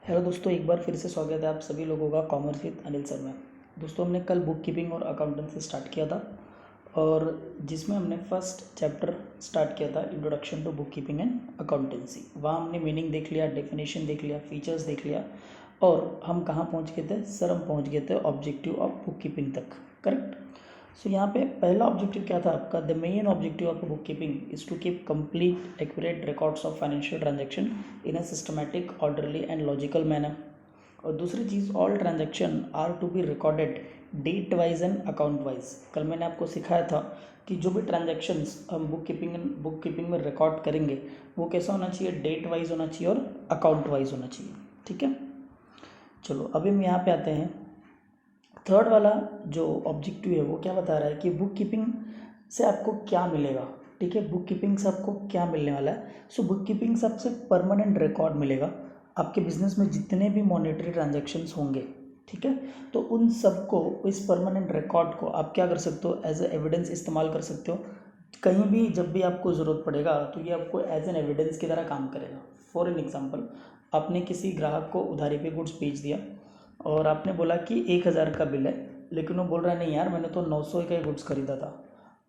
Hello दोस्तों, एक बार फिर से स्वागत है आप सभी लोगों का कॉमर्स विद अनिल सर में। दोस्तों, हमने कल बुक कीपिंग और अकाउंटेंसी स्टार्ट किया था और जिसमें हमने फर्स्ट चैप्टर स्टार्ट किया था introduction to book keeping and accountancy. वहाँ हमने मीनिंग देख लिया, डेफिनेशन देख लिया, फीचर्स देख लिया और हम कहाँ पहुँच गए थे सर? हम पहुँच गए थे ऑब्जेक्टिव ऑफ बुक कीपिंग तक। करेक्ट। सो यहाँ पे पहला ऑब्जेक्टिव क्या था आपका? The main objective of book keeping is to keep complete accurate records of financial transaction in a systematic, orderly and logical manner. और दूसरी चीज़, all transaction are to be recorded date wise and account wise. कल मैंने आपको सिखाया था कि जो भी ट्रांजैक्शंस हम बुक कीपिंग में रिकॉर्ड करेंगे वो कैसा होना चाहिए? डेट वाइज होना चाहिए और अकाउंट वाइज होना चाहिए। ठीक है, चलो अभी हम यहाँ पे आते हैं। थर्ड वाला जो ऑब्जेक्टिव है वो क्या बता रहा है कि बुक कीपिंग से आपको क्या मिलेगा। ठीक है, बुक कीपिंग से आपको क्या मिलने वाला है? सो बुक कीपिंग से आपसे परमानेंट रिकॉर्ड मिलेगा आपके बिजनेस में जितने भी मॉनेटरी ट्रांजैक्शंस होंगे। ठीक है, तो उन सबको, इस परमानेंट रिकॉर्ड को आप क्या कर सकते हो? एज ए एविडेंस इस्तेमाल कर सकते हो। कहीं भी जब भी आपको ज़रूरत पड़ेगा तो ये आपको एज एन एविडेंस की तरह काम करेगा। फॉर एन एग्जाम्पल, आपने किसी ग्राहक को उधारी पे गुड्स बेच दिया और आपने बोला कि 1,000 का बिल है, लेकिन वो बोल रहा है नहीं यार, मैंने तो 900 का ही गुड्स खरीदा था।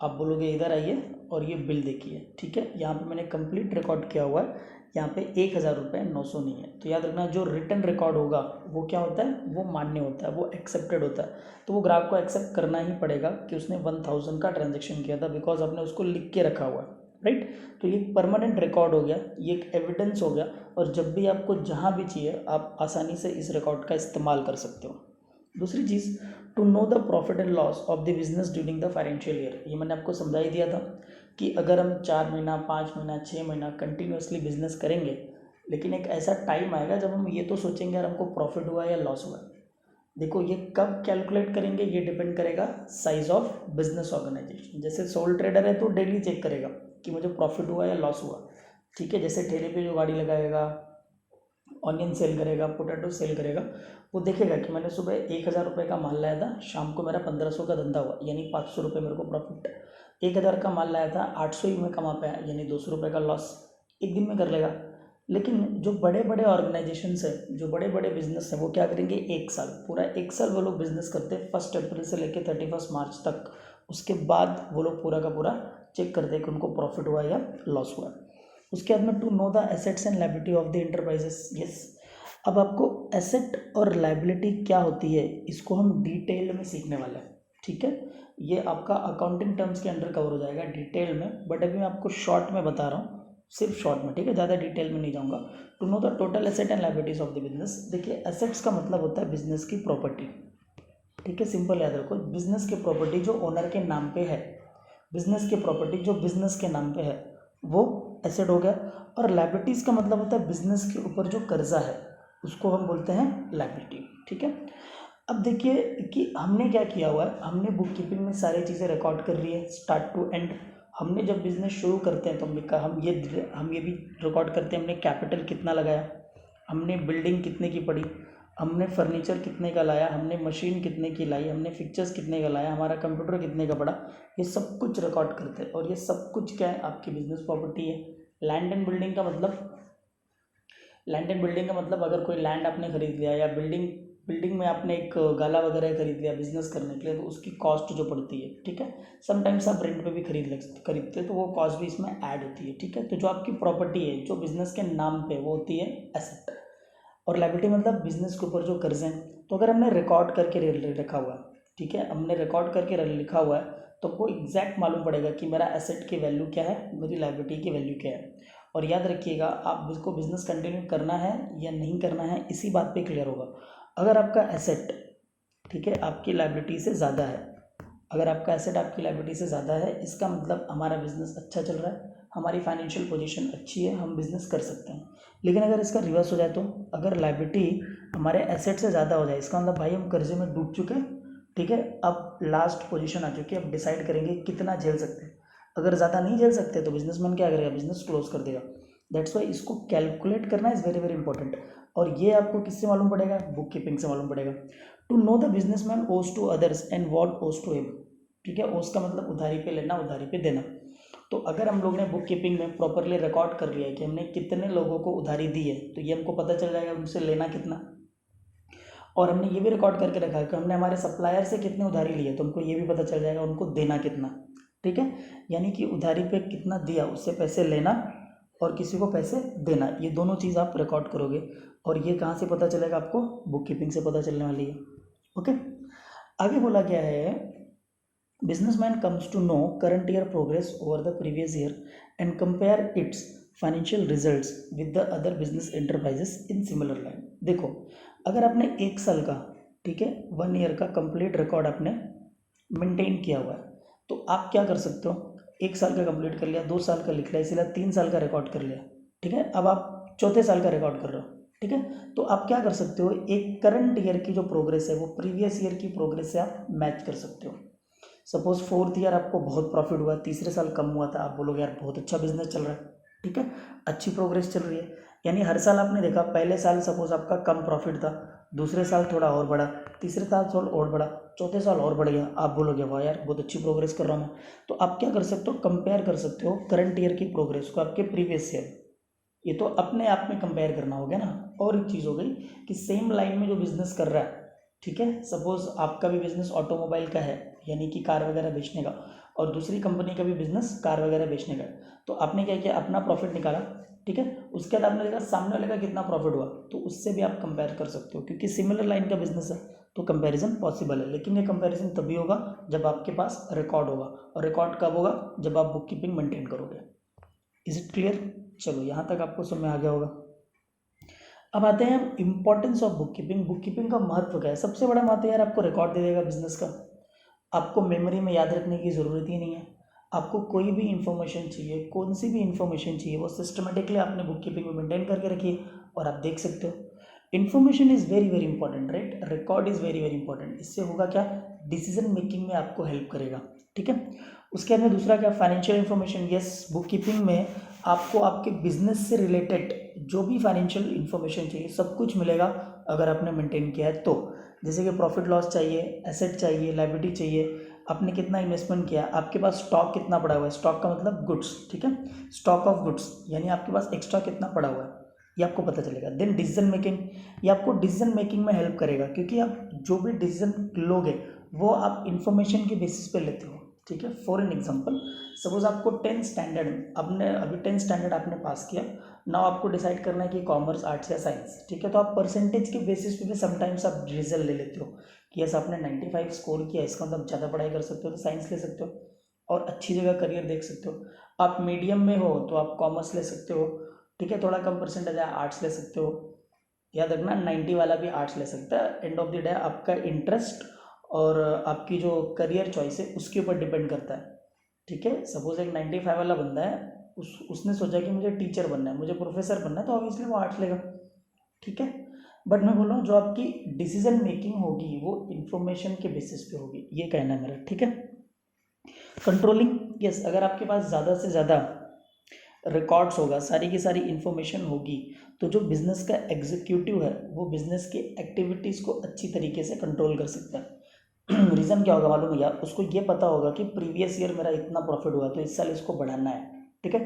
आप बोलोगे इधर आइए और ये बिल देखिए। ठीक है, यहाँ पे मैंने कंप्लीट रिकॉर्ड किया हुआ है, यहाँ पे 1,000 रुपये 900 नहीं है। तो याद रखना, जो रिटर्न रिकॉर्ड होगा वो क्या होता है? वो मान्य होता है, वो एक्सेप्टेड होता है। तो वो ग्राहक को एक्सेप्ट करना ही पड़ेगा कि उसने 1,000 का ट्रांजेक्शन किया था, बिकॉज आपने उसको लिख के रखा हुआ है। राइट, तो ये परमानेंट रिकॉर्ड हो गया, ये एक एविडेंस हो गया और जब भी आपको जहाँ भी चाहिए आप आसानी से इस रिकॉर्ड का इस्तेमाल कर सकते हो। दूसरी चीज़, to know the profit and loss of the business during the financial year. ये मैंने आपको समझा ही दिया था कि अगर हम 4 महीना, 5 महीना, 6 महीना कंटिन्यूसली बिजनेस करेंगे, लेकिन एक ऐसा टाइम आएगा जब हम ये तो सोचेंगे यार हमको प्रॉफिट हुआ या लॉस हुआ। देखो, ये कब कैलकुलेट करेंगे ये डिपेंड करेगा साइज ऑफ बिजनेस ऑर्गेनाइजेशन। जैसे सोल ट्रेडर है तो डेली चेक करेगा कि मुझे प्रॉफिट हुआ या लॉस हुआ। ठीक है, जैसे ठेले पे जो गाड़ी लगाएगा, ऑनियन सेल करेगा, पोटैटो सेल करेगा, वो देखेगा कि मैंने सुबह 1,000 रुपये का माल लाया था, शाम को मेरा 1,500 का धंधा हुआ, यानी 500 रुपये मेरे को प्रॉफिट। 1,000 का माल लाया था, 800 ही में कमा पाया, यानी 200 रुपये का लॉस। एक दिन में कर लेगा। लेकिन जो बड़े बड़े ऑर्गेनाइजेशंस है, जो बड़े बड़े बिजनेस हैं, वो क्या करेंगे? 1 साल, पूरा 1 साल वो लोग बिजनेस करते हैं, 1 अप्रैल से लेकर 31 मार्च तक। उसके बाद वो लोग पूरा का पूरा चेक करते हैं कि उनको प्रॉफिट हुआ या लॉस हुआ। उसके बाद में, to know the assets and liability of the enterprises. Yes, अब आपको एसेट और लायबिलिटी क्या होती है इसको हम डिटेल में सीखने वाले हैं। ठीक है, ये आपका अकाउंटिंग टर्म्स के अंडर कवर हो जाएगा डिटेल में, बट अभी मैं आपको शॉर्ट में बता रहा हूँ, सिर्फ शॉर्ट में। ठीक है, ज़्यादा डिटेल में नहीं जाऊँगा। To know the total asset and liabilities of the business. देखिए, एसेट्स का मतलब होता है बिजनेस की प्रॉपर्टी। ठीक है, सिंपल याद रखो, बिजनेस की प्रॉपर्टी जो ओनर के नाम पे है, बिजनेस की प्रॉपर्टी जो बिजनेस के नाम पे है वो एसेट हो गया। और लायबिलिटीज़ का मतलब होता है बिजनेस के ऊपर जो कर्जा है उसको हम बोलते हैं लायबिलिटी। ठीक है, अब देखिए कि हमने क्या किया हुआ है, हमने बुक कीपिंग में सारी चीज़ें रिकॉर्ड कर रही है स्टार्ट टू एंड। हमने जब बिजनेस शुरू करते हैं तो हम ये भी रिकॉर्ड करते हैं हमने कैपिटल कितना लगाया, हमने बिल्डिंग कितने की पड़ी, हमने फर्नीचर कितने का लाया, हमने मशीन कितने की लाई, हमने फिक्चर्स कितने का लाया, हमारा कंप्यूटर कितने का पड़ा। ये सब कुछ रिकॉर्ड करते हैं और ये सब कुछ क्या है? आपकी बिजनेस प्रॉपर्टी है। लैंड एंड बिल्डिंग का मतलब, लैंड एंड बिल्डिंग का मतलब अगर कोई लैंड आपने खरीद लिया या बिल्डिंग बिल्डिंग में आपने एक गाला वगैरह खरीद लिया बिजनेस करने के लिए, तो उसकी कॉस्ट जो पड़ती है। ठीक है, समटाइम्स आप रेंट पे भी खरीदते हैं तो वो कॉस्ट भी इसमें ऐड होती है। ठीक है, तो जो आपकी प्रॉपर्टी है जो बिजनेस के नाम पे, वो होती है एसेट। और लायबिलिटी मतलब बिजनेस के ऊपर जो कर्जे हैं। तो अगर हमने रिकॉर्ड करके रखा हुआ है, ठीक है, हमने रिकॉर्ड करके लिखा हुआ है, तो आपको एग्जैक्ट मालूम पड़ेगा कि मेरा एसेट की वैल्यू क्या है, मेरी लायबिलिटी की वैल्यू क्या है। और याद रखिएगा, आप इसको बिजनेस कंटिन्यू करना है या नहीं करना है इसी बात पे क्लियर होगा। अगर आपका एसेट, ठीक है, आपकी लायबिलिटी से ज़्यादा है, अगर आपका एसेट आपकी लायबिलिटी से ज़्यादा है, इसका मतलब हमारा बिजनेस अच्छा चल रहा है, हमारी फाइनेंशियल पोजीशन अच्छी है, हम बिजनेस कर सकते हैं। लेकिन अगर इसका रिवर्स हो जाए, तो अगर लायबिलिटी हमारे एसेट से ज़्यादा हो जाए, इसका मतलब भाई हम कर्जे में डूब चुके हैं। ठीक है, अब लास्ट पोजीशन आ चुकी है, अब डिसाइड करेंगे कितना झेल सकते हैं। अगर ज़्यादा नहीं झेल सकते तो बिजनेसमैन क्या करेगा? बिजनेस क्लोज कर देगा। दैट्स वाई इसको कैलकुलेट करना इज़ वेरी वेरी इंपॉर्टेंट। और ये आपको किससे मालूम पड़ेगा? बुक कीपिंग से मालूम पड़ेगा। टू नो द बिजनेसमैन ओज टू अदर्स एंड वॉट ओज टू हिम। ठीक है, ओज का मतलब उधारी पे लेना, उधारी पे देना। तो अगर हम लोग ने बुक कीपिंग में प्रॉपरली रिकॉर्ड कर लिया है कि हमने कितने लोगों को उधारी दी है, तो ये हमको पता चल जाएगा उनसे लेना कितना। और हमने ये भी रिकॉर्ड करके रखा है कि हमने हमारे सप्लायर से कितने उधारी ली है, तो हमको ये भी पता चल जाएगा उनको देना कितना। ठीक है, यानी कि उधारी पे कितना दिया उससे पैसे लेना और किसी को पैसे देना, ये दोनों चीज़ आप रिकॉर्ड करोगे। और ये कहाँ से पता चलेगा आपको? बुक कीपिंग से पता चलने वाली है। ओके, आगे बोला गया है businessman comes to know current year progress over the previous year and compare its financial results with the other business enterprises in similar line। देखो, अगर आपने एक साल का, ठीक है, 1 ईयर का कंप्लीट रिकॉर्ड आपने मेंटेन किया हुआ है, तो आप क्या कर सकते हो? 1 साल का कंप्लीट कर लिया, 2 साल का लिख लिया, इसीलिए 3 साल का रिकॉर्ड कर लिया। ठीक है, अब आप चौथे साल का रिकॉर्ड कर रहे हो। ठीक है, तो आप क्या कर सकते हो? एक करंट ईयर की जो प्रोग्रेस है वो प्रीवियस ईयर की प्रोग्रेस से आप मैच कर सकते हो। सपोज 4th ईयर आपको बहुत प्रॉफिट हुआ, तीसरे साल कम हुआ था, आप बोलोगे यार बहुत अच्छा बिजनेस चल रहा है। ठीक है, अच्छी प्रोग्रेस चल रही है, यानी हर साल आपने देखा पहले साल सपोज आपका कम प्रॉफिट था, दूसरे साल थोड़ा और बढ़ा, तीसरे साल थोड़ा और बढ़ा, चौथे साल और बढ़ गया, आप बोलोगे वाह यार बहुत अच्छी प्रोग्रेस कर रहा हूँ मैं। तो आप क्या कर सकते हो? कंपेयर कर सकते हो करंट ईयर की प्रोग्रेस को आपके प्रीवियस ईयर। ये तो अपने आप में कंपेयर करना हो गया ना। और एक चीज़ हो गई कि सेम लाइन में जो बिजनेस कर रहा है, ठीक है, सपोज आपका भी बिजनेस ऑटोमोबाइल का है, यानी कि कार वगैरह बेचने का, और दूसरी कंपनी का भी बिजनेस कार वगैरह बेचने का है, तो आपने क्या किया? अपना प्रॉफिट निकाला। ठीक है, उसके बाद आपने देखा सामने वाले का कितना प्रॉफिट हुआ, तो उससे भी आप कंपेयर कर सकते हो, क्योंकि सिमिलर लाइन का बिजनेस है तो कंपैरिजन पॉसिबल है। लेकिन ये कंपैरिजन तभी होगा जब आपके पास रिकॉर्ड होगा, और रिकॉर्ड कब होगा? जब आप बुक कीपिंग मेंटेन करोगे। Is it clear? चलो, यहाँ तक आपको समझ में आ गया होगा। अब आते हैं हम importance of book keeping. Book keeping का महत्व क्या है? सबसे बड़ा महत्व यार आपको रिकॉर्ड दे देगा बिजनेस का, आपको मेमोरी में याद रखने की ज़रूरत ही नहीं है। आपको कोई भी इन्फॉर्मेशन चाहिए, कौन सी भी इन्फॉर्मेशन चाहिए, वो सिस्टमेटिकली आपने बुक कीपिंग में मेंटेन करके रखी है और आप देख सकते हो। Information is very very important, right? Record is very very important. इससे होगा क्या? डिसीजन मेकिंग में आपको हेल्प करेगा। ठीक है, उसके बाद में दूसरा क्या? Financial information. Yes, book keeping में आपको आपके बिजनेस से रिलेटेड जो भी फाइनेंशियल इन्फॉर्मेशन चाहिए सब कुछ मिलेगा अगर आपने मेंटेन किया है तो। जैसे कि प्रॉफिट लॉस चाहिए, एसेट चाहिए, लायबिलिटी चाहिए, आपने कितना इन्वेस्टमेंट किया, आपके पास स्टॉक कितना पड़ा हुआ है, स्टॉक का मतलब गुड्स, ठीक है, स्टॉक ऑफ गुड्स, यानी आपके पास एक्स्ट्रा कितना पड़ा हुआ है, ये आपको पता चलेगा। देन डिसीजन मेकिंग, ये आपको डिसीजन मेकिंग में हेल्प करेगा, क्योंकि आप जो भी डिसीजन लोगे वो आप इंफॉर्मेशन के बेसिस पे लेते हो। ठीक है, फॉर एन एग्जाम्पल, सपोज आपको 10th स्टैंडर्ड, आपने अभी 10th स्टैंडर्ड आपने पास किया, नाउ आपको डिसाइड करना है कि कॉमर्स, आर्ट्स या साइंस। ठीक है, तो आप परसेंटेज के बेसिस पे भी समटाइम्स आप रिजल्ट ले लेते हो कि यस आपने 95 स्कोर किया, इसका मतलब ज़्यादा पढ़ाई कर सकते हो तो साइंस ले सकते हो और अच्छी जगह करियर देख सकते हो। आप मीडियम में हो तो आप कॉमर्स ले सकते हो। ठीक है, थोड़ा कम परसेंटेज है, आर्ट्स ले सकते हो। याद रखना 90 वाला भी आर्ट्स ले सकता है। एंड ऑफ द डे आपका इंटरेस्ट और आपकी जो करियर चॉइस है उसके ऊपर डिपेंड करता है। ठीक है, सपोज एक 95 वाला बंदा है, उसने सोचा कि मुझे टीचर बनना है, मुझे प्रोफेसर बनना है, तो ऑब्वियसली वो आर्ट्स लेगा। ठीक है, बट मैं बोल रहा हूँ जो आपकी डिसीजन मेकिंग होगी वो इन्फॉर्मेशन के बेसिस पे होगी, ये कहना है मेरा। ठीक है, कंट्रोलिंग, यस, अगर आपके पास ज़्यादा से ज़्यादा रिकॉर्ड्स होगा, सारी की सारी इन्फॉर्मेशन होगी, तो जो बिजनेस का एग्जीक्यूटिव है वो बिजनेस की एक्टिविटीज़ को अच्छी तरीके से कंट्रोल कर सकता है। रीज़न क्या होगा मालूम है यार? उसको ये पता होगा कि प्रीवियस ईयर मेरा इतना प्रॉफिट हुआ तो इस साल इसको बढ़ाना है। ठीक है,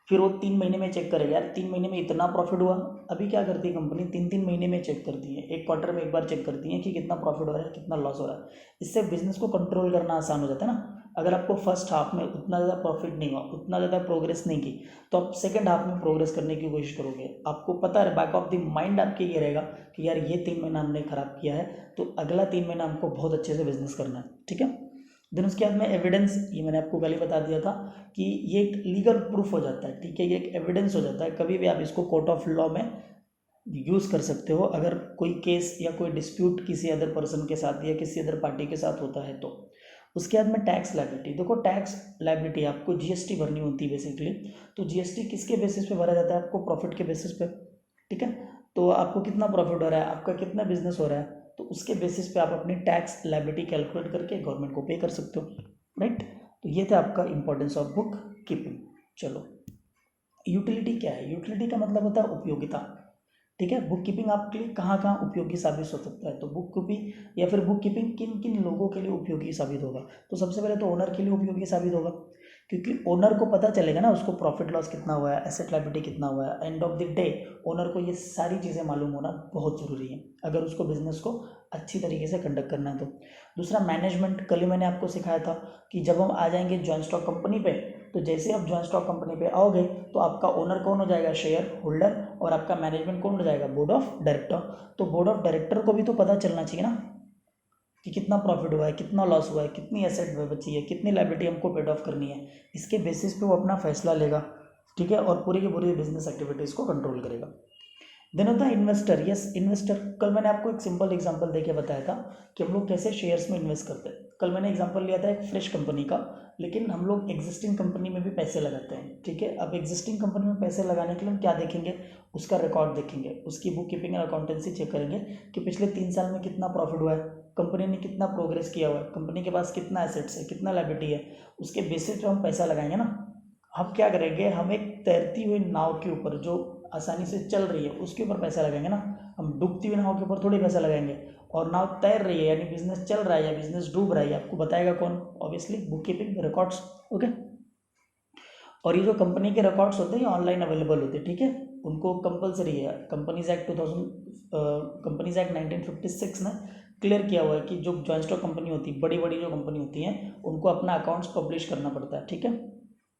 फिर वो 3 महीने में चेक करेगा, यार 3 महीने में इतना प्रॉफिट हुआ। अभी क्या करती है कंपनी? 3-3 महीने में चेक करती है, एक क्वार्टर में एक बार चेक करती है कि कितना प्रॉफिट हो रहा है, कितना लॉस हो रहा है। इससे बिजनेस को कंट्रोल करना आसान हो जाता है ना। अगर आपको फर्स्ट हाफ में उतना ज़्यादा प्रॉफिट नहीं हुआ, उतना ज़्यादा प्रोग्रेस नहीं की, तो आप सेकंड हाफ में प्रोग्रेस करने की कोशिश करोगे। आपको पता है, बैक ऑफ द माइंड आपके ये रहेगा कि यार ये 3 महीना हमने खराब किया है, तो अगला 3 महीना हमको बहुत अच्छे से बिजनेस करना है। ठीक है, देन उसके बाद में एविडेंस, ये मैंने आपको कल ही बता दिया था कि ये एक लीगल प्रूफ हो जाता है। ठीक है, ये एक एविडेंस हो जाता है, कभी भी आप इसको कोर्ट ऑफ लॉ में यूज़ कर सकते हो अगर कोई केस या कोई डिस्प्यूट किसी अदर पर्सन के साथ या किसी अदर पार्टी के साथ होता है तो। उसके बाद में टैक्स लायबिलिटी, देखो टैक्स लायबिलिटी आपको जीएसटी भरनी होती है बेसिकली। तो जीएसटी किसके बेसिस पे भरा जाता है? आपको प्रॉफिट के बेसिस पे। ठीक है, तो आपको कितना प्रॉफिट हो रहा है, आपका कितना बिजनेस हो रहा है, तो उसके बेसिस पे आप अपनी टैक्स लायबिलिटी कैलकुलेट करके गवर्नमेंट को पे कर सकते हो, राइट? तो ये था आपका इंपॉर्टेंस ऑफ बुक कीपिंग। चलो, यूटिलिटी क्या है? यूटिलिटी का मतलब होता है उपयोगिता। ठीक है, बुक कीपिंग आपके लिए कहाँ कहाँ उपयोगी साबित हो सकता है? तो बुक कीपिंग या फिर बुक कीपिंग किन किन लोगों के लिए उपयोगी साबित होगा? तो सबसे पहले तो ओनर के लिए उपयोगी साबित होगा, क्योंकि ओनर को पता चलेगा ना उसको प्रॉफिट लॉस कितना हुआ है, एसेट लायबिलिटी कितना हुआ है। End of the day owner को ये सारी चीज़ें मालूम होना बहुत ज़रूरी है अगर उसको बिजनेस को अच्छी तरीके से कंडक्ट करना है तो। दूसरा मैनेजमेंट, कल ही मैंने आपको सिखाया था कि जब हम आ जाएंगे जॉइंट स्टॉक कंपनी पे, तो जैसे आप जॉइंट स्टॉक कंपनी पे आओगे तो आपका ओनर कौन हो जाएगा, शेयर होल्डर, और आपका मैनेजमेंट कौन हो जाएगा, बोर्ड ऑफ डायरेक्टर। तो बोर्ड ऑफ डायरेक्टर को भी तो पता चलना चाहिए ना कि कितना प्रॉफिट हुआ है, कितना लॉस हुआ है, कितनी एसेट बची है, कितनी लायबिलिटी हमको पेड ऑफ करनी है। इसके बेसिस पे वो अपना फैसला लेगा, ठीक है, और पूरी की पूरी बिजनेस एक्टिविटीज़ को कंट्रोल करेगा। देन होता है इन्वेस्टर। यस, इन्वेस्टर, कल मैंने आपको एक सिंपल एग्जांपल देके बताया था कि हम लोग कैसे शेयर्स में इन्वेस्ट करते हैं। कल मैंने एग्जांपल लिया था एक फ्रेश कंपनी का, लेकिन हम लोग एग्जिस्टिंग कंपनी में भी पैसे लगाते हैं, ठीक है। अब एग्जिस्टिंग कंपनी में पैसे लगाने के लिए हम क्या देखेंगे, उसका रिकॉर्ड देखेंगे, उसकी book keeping and accountancy check करेंगे कि पिछले 3 साल में कितना प्रॉफिट हुआ है, कंपनी ने कितना प्रोग्रेस किया हुआ है, कंपनी के पास कितना एसेट्स है, कितना लायबिलिटी है। उसके बेसिस पे हम पैसा लगाएंगे ना। हम क्या करेंगे, हम एक तैरती हुई नाव के ऊपर जो आसानी से चल रही है उसके ऊपर पैसा लगाएंगे ना। हम डूबती हुई नाव के ऊपर थोड़ी पैसा लगाएंगे। और नाव तैर रही है यानी बिजनेस चल रहा है या बिजनेस डूब रहा है, आपको बताएगा कौन, obviously book keeping records. Okay, और ये जो कंपनी के रिकॉर्ड्स होते हैं ये ऑनलाइन अवेलेबल होते हैं, ठीक है। उनको कंपलसरी है, कंपनीज एक्ट 1956 ने क्लियर किया हुआ है कि जो जॉइंट स्टॉक कंपनी होती है, बड़ी बड़ी जो कंपनी होती हैं, उनको अपना अकाउंट्स पब्लिश करना पड़ता है, ठीक है।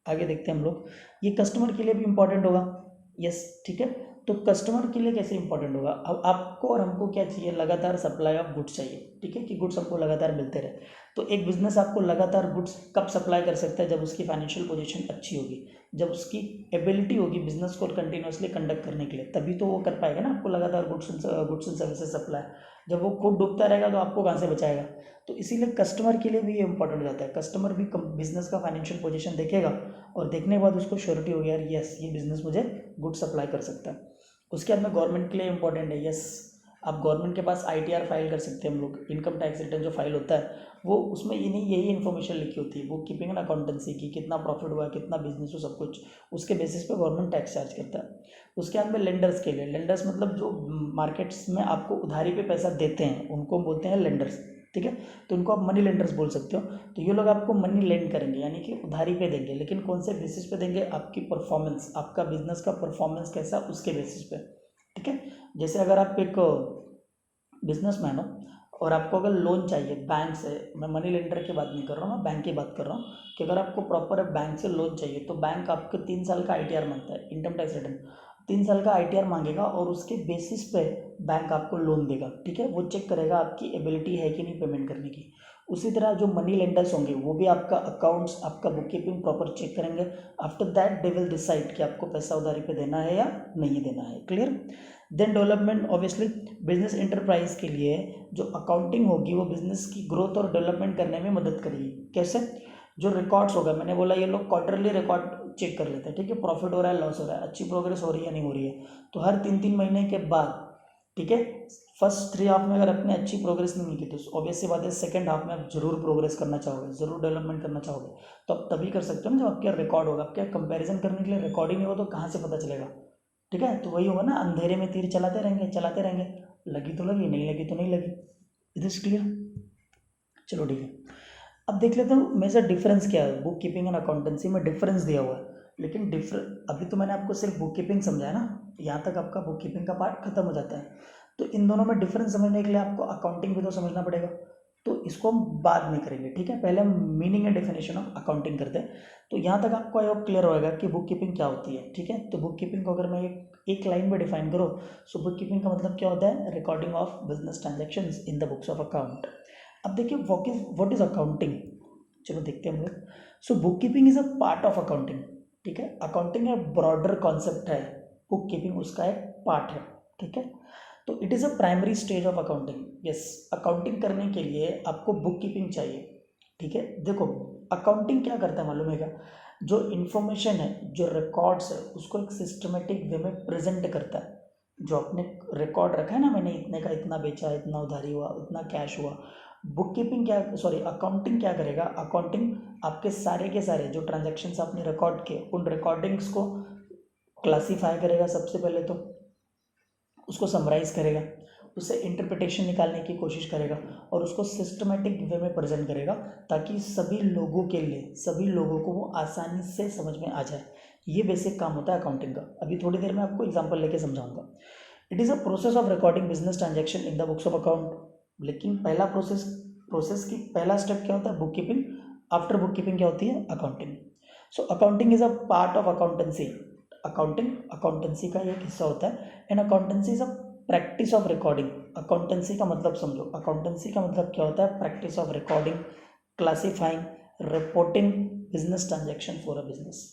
आगे देखते हैं हम लोग, ये कस्टमर के लिए भी इंपॉर्टेंट होगा। यस, ठीक है। तो कस्टमर के लिए कैसे इंपॉर्टेंट होगा, अब आपको और हमको क्या चाहिए, लगातार सप्लाई ऑफ गुड्स चाहिए, ठीक है, कि गुड्स हमको लगातार मिलते रहे। तो एक बिजनेस आपको लगातार गुड्स कब सप्लाई कर सकता है, जब उसकी फाइनेंशियल पोजीशन अच्छी होगी, जब उसकी एबिलिटी होगी बिजनेस को कंटिन्यूसली कंडक्ट करने के लिए, तभी तो वो कर पाएगा ना आपको लगातार गुड्स एंड सर्विसेज सप्लाई। जब वो खुद डूबता रहेगा तो आपको कहाँ से बचाएगा। तो इसीलिए कस्टमर के लिए भी ये इंपॉर्टेंट हो जाता है। कस्टमर भी बिजनेस का फाइनेंशियल पोजीशन देखेगा और देखने के बाद उसको श्योरिटी होगी यार यस ये बिजनेस मुझे गुड सप्लाई कर सकता है। उसके बाद में गवर्नमेंट के लिए इंपॉर्टेंट है। यस, आप गवर्नमेंट के पास ITR फाइल कर सकते हैं हम लोग, इनकम टैक्स रिटर्न जो फाइल होता है वो, उसमें यही इन्फॉर्मेशन लिखी होती है, बुक कीपिंग एंड अकाउंटेंसी की, कितना प्रॉफिट हुआ, कितना बिजनेस हो, सब कुछ उसके बेसिस पे गवर्नमेंट टैक्स चार्ज करता है। उसके बाद में लेंडर्स के लिए, लेंडर्स मतलब जो मार्केट्स में आपको उधारी पे पैसा देते हैं उनको बोलते हैं लेंडर्स, ठीक है। तो उनको आप मनी लेंडर्स बोल सकते हो। तो ये लोग आपको मनी लेंड करेंगे यानी कि उधारी पे देंगे, लेकिन कौन से बेसिस पे देंगे, आपकी परफॉर्मेंस, आपका बिजनेस का परफॉर्मेंस कैसा उसके बेसिस पे, ठीक है। जैसे अगर आप एक बिजनेसमैन हो और आपको अगर लोन चाहिए बैंक से, मैं मनी लेंडर की बात नहीं कर रहा हूँ, मैं बैंक की बात कर रहा हूँ, कि अगर आपको प्रॉपर बैंक से लोन चाहिए तो बैंक आपको 3 साल का ITR मांगता है, इनकम टैक्स रिटर्न 3 साल का ITR मांगेगा और उसके बेसिस पे बैंक आपको लोन देगा, ठीक है। वो चेक करेगा आपकी एबिलिटी है कि नहीं पेमेंट करने की। उसी तरह जो मनी लेंडर्स होंगे वो भी आपका अकाउंट्स, आपका बुक कीपिंग प्रॉपर चेक करेंगे। After that they will decide कि आपको पैसा उधारी पे देना है या नहीं देना है, clear. Then development, obviously business enterprise के लिए जो अकाउंटिंग होगी वो बिजनेस की ग्रोथ और डेवलपमेंट करने में मदद करेगी। कैसे, जो रिकॉर्ड्स होगा, मैंने बोला ये लोग क्वार्टरली रिकॉर्ड चेक कर लेते हैं, ठीक है, प्रॉफिट हो रहा है, लॉस हो रहा है, अच्छी प्रोग्रेस हो रही है नहीं हो रही है। तो हर 3-3 महीने के बाद, ठीक है, फर्स्ट 3 हाफ में अगर अपने अच्छी प्रोग्रेस नहीं मिली तो ऑब्वियस सी बात है सेकंड हाफ में आप जरूर प्रोग्रेस करना चाहोगे, जरूर डेवलपमेंट करना चाहोगे। तो आप तभी कर सकते हो ना जब आपके रिकॉर्ड होगा। आपके कंपैरिजन करने के लिए रिकॉर्ड ही नहीं हो तो कहाँ से पता चलेगा, ठीक है। तो वही होगा ना, अंधेरे में तीर चलाते रहेंगे चलाते रहेंगे, लगी तो लगी, नहीं लगी तो नहीं लगी। इट इज क्लियर, चलो ठीक है। अब देख लेते हैं मेजर डिफरेंस क्या है, बुक कीपिंग एंड अकाउंटेंसी में डिफरेंस दिया हुआ है, लेकिन अभी तो मैंने आपको सिर्फ बुक कीपिंग समझाया ना, यहाँ तक आपका बुक कीपिंग का पार्ट खत्म हो जाता है। तो इन दोनों में डिफरेंस समझने के लिए आपको अकाउंटिंग भी तो समझना पड़ेगा, तो इसको हम बाद में करेंगे, ठीक है। पहले हम meaning and definition of accounting करते हैं। तो यहाँ तक आपको आई होप क्लियर होगा कि बुक कीपिंग क्या होती है, ठीक है। तो बुक कीपिंग को अगर मैं एक लाइन में डिफाइन करूँ, सो बुक कीपिंग का मतलब क्या होता है, recording of business transactions in the books of account. अब देखिए व्हाट इज अकाउंटिंग, चलो देखते हैं हम लोग। So book keeping is a part of accounting, ठीक है। अकाउंटिंग एक ब्रॉडर कॉन्सेप्ट है, बुक कीपिंग उसका एक पार्ट है, ठीक है। तो it is a primary stage of accounting. Yes, accounting करने के लिए आपको बुक कीपिंग चाहिए, ठीक है। देखो अकाउंटिंग क्या करता है मालूम है क्या, जो इन्फॉर्मेशन है, जो रिकॉर्ड्स है, उसको एक सिस्टमेटिक वे में प्रेजेंट करता है। जो आपने रिकॉर्ड रखा है ना, मैंने इतने का इतना बेचा, इतना उधारी हुआ, इतना कैश हुआ। बुक कीपिंग क्या, सॉरी अकाउंटिंग क्या करेगा, अकाउंटिंग आपके सारे के सारे जो ट्रांजैक्शंस आपने रिकॉर्ड किए उन रिकॉर्डिंग्स को क्लासीफाई करेगा, सबसे पहले तो उसको समराइज करेगा, उससे इंटरप्रिटेशन निकालने की कोशिश करेगा और उसको सिस्टमेटिक वे में प्रेजेंट करेगा ताकि सभी लोगों के लिए, सभी लोगों को वो आसानी से समझ में आ जाए। ये बेसिक काम होता है अकाउंटिंग का। अभी थोड़ी देर में आपको एग्जांपल लेके समझाऊंगा। It is a process of recording business transaction in the books of account. लेकिन पहला प्रोसेस की पहला स्टेप क्या होता है? Book keeping. After book keeping क्या होती है? Accounting. So accounting is a part of accountancy. Accounting accountancy का एक हिस्सा होता है and accountancy is a practice of recording. Accountancy का मतलब समझो, अकाउंटेंसी का मतलब क्या होता है? Practice of recording, classifying, reporting business transaction for a business.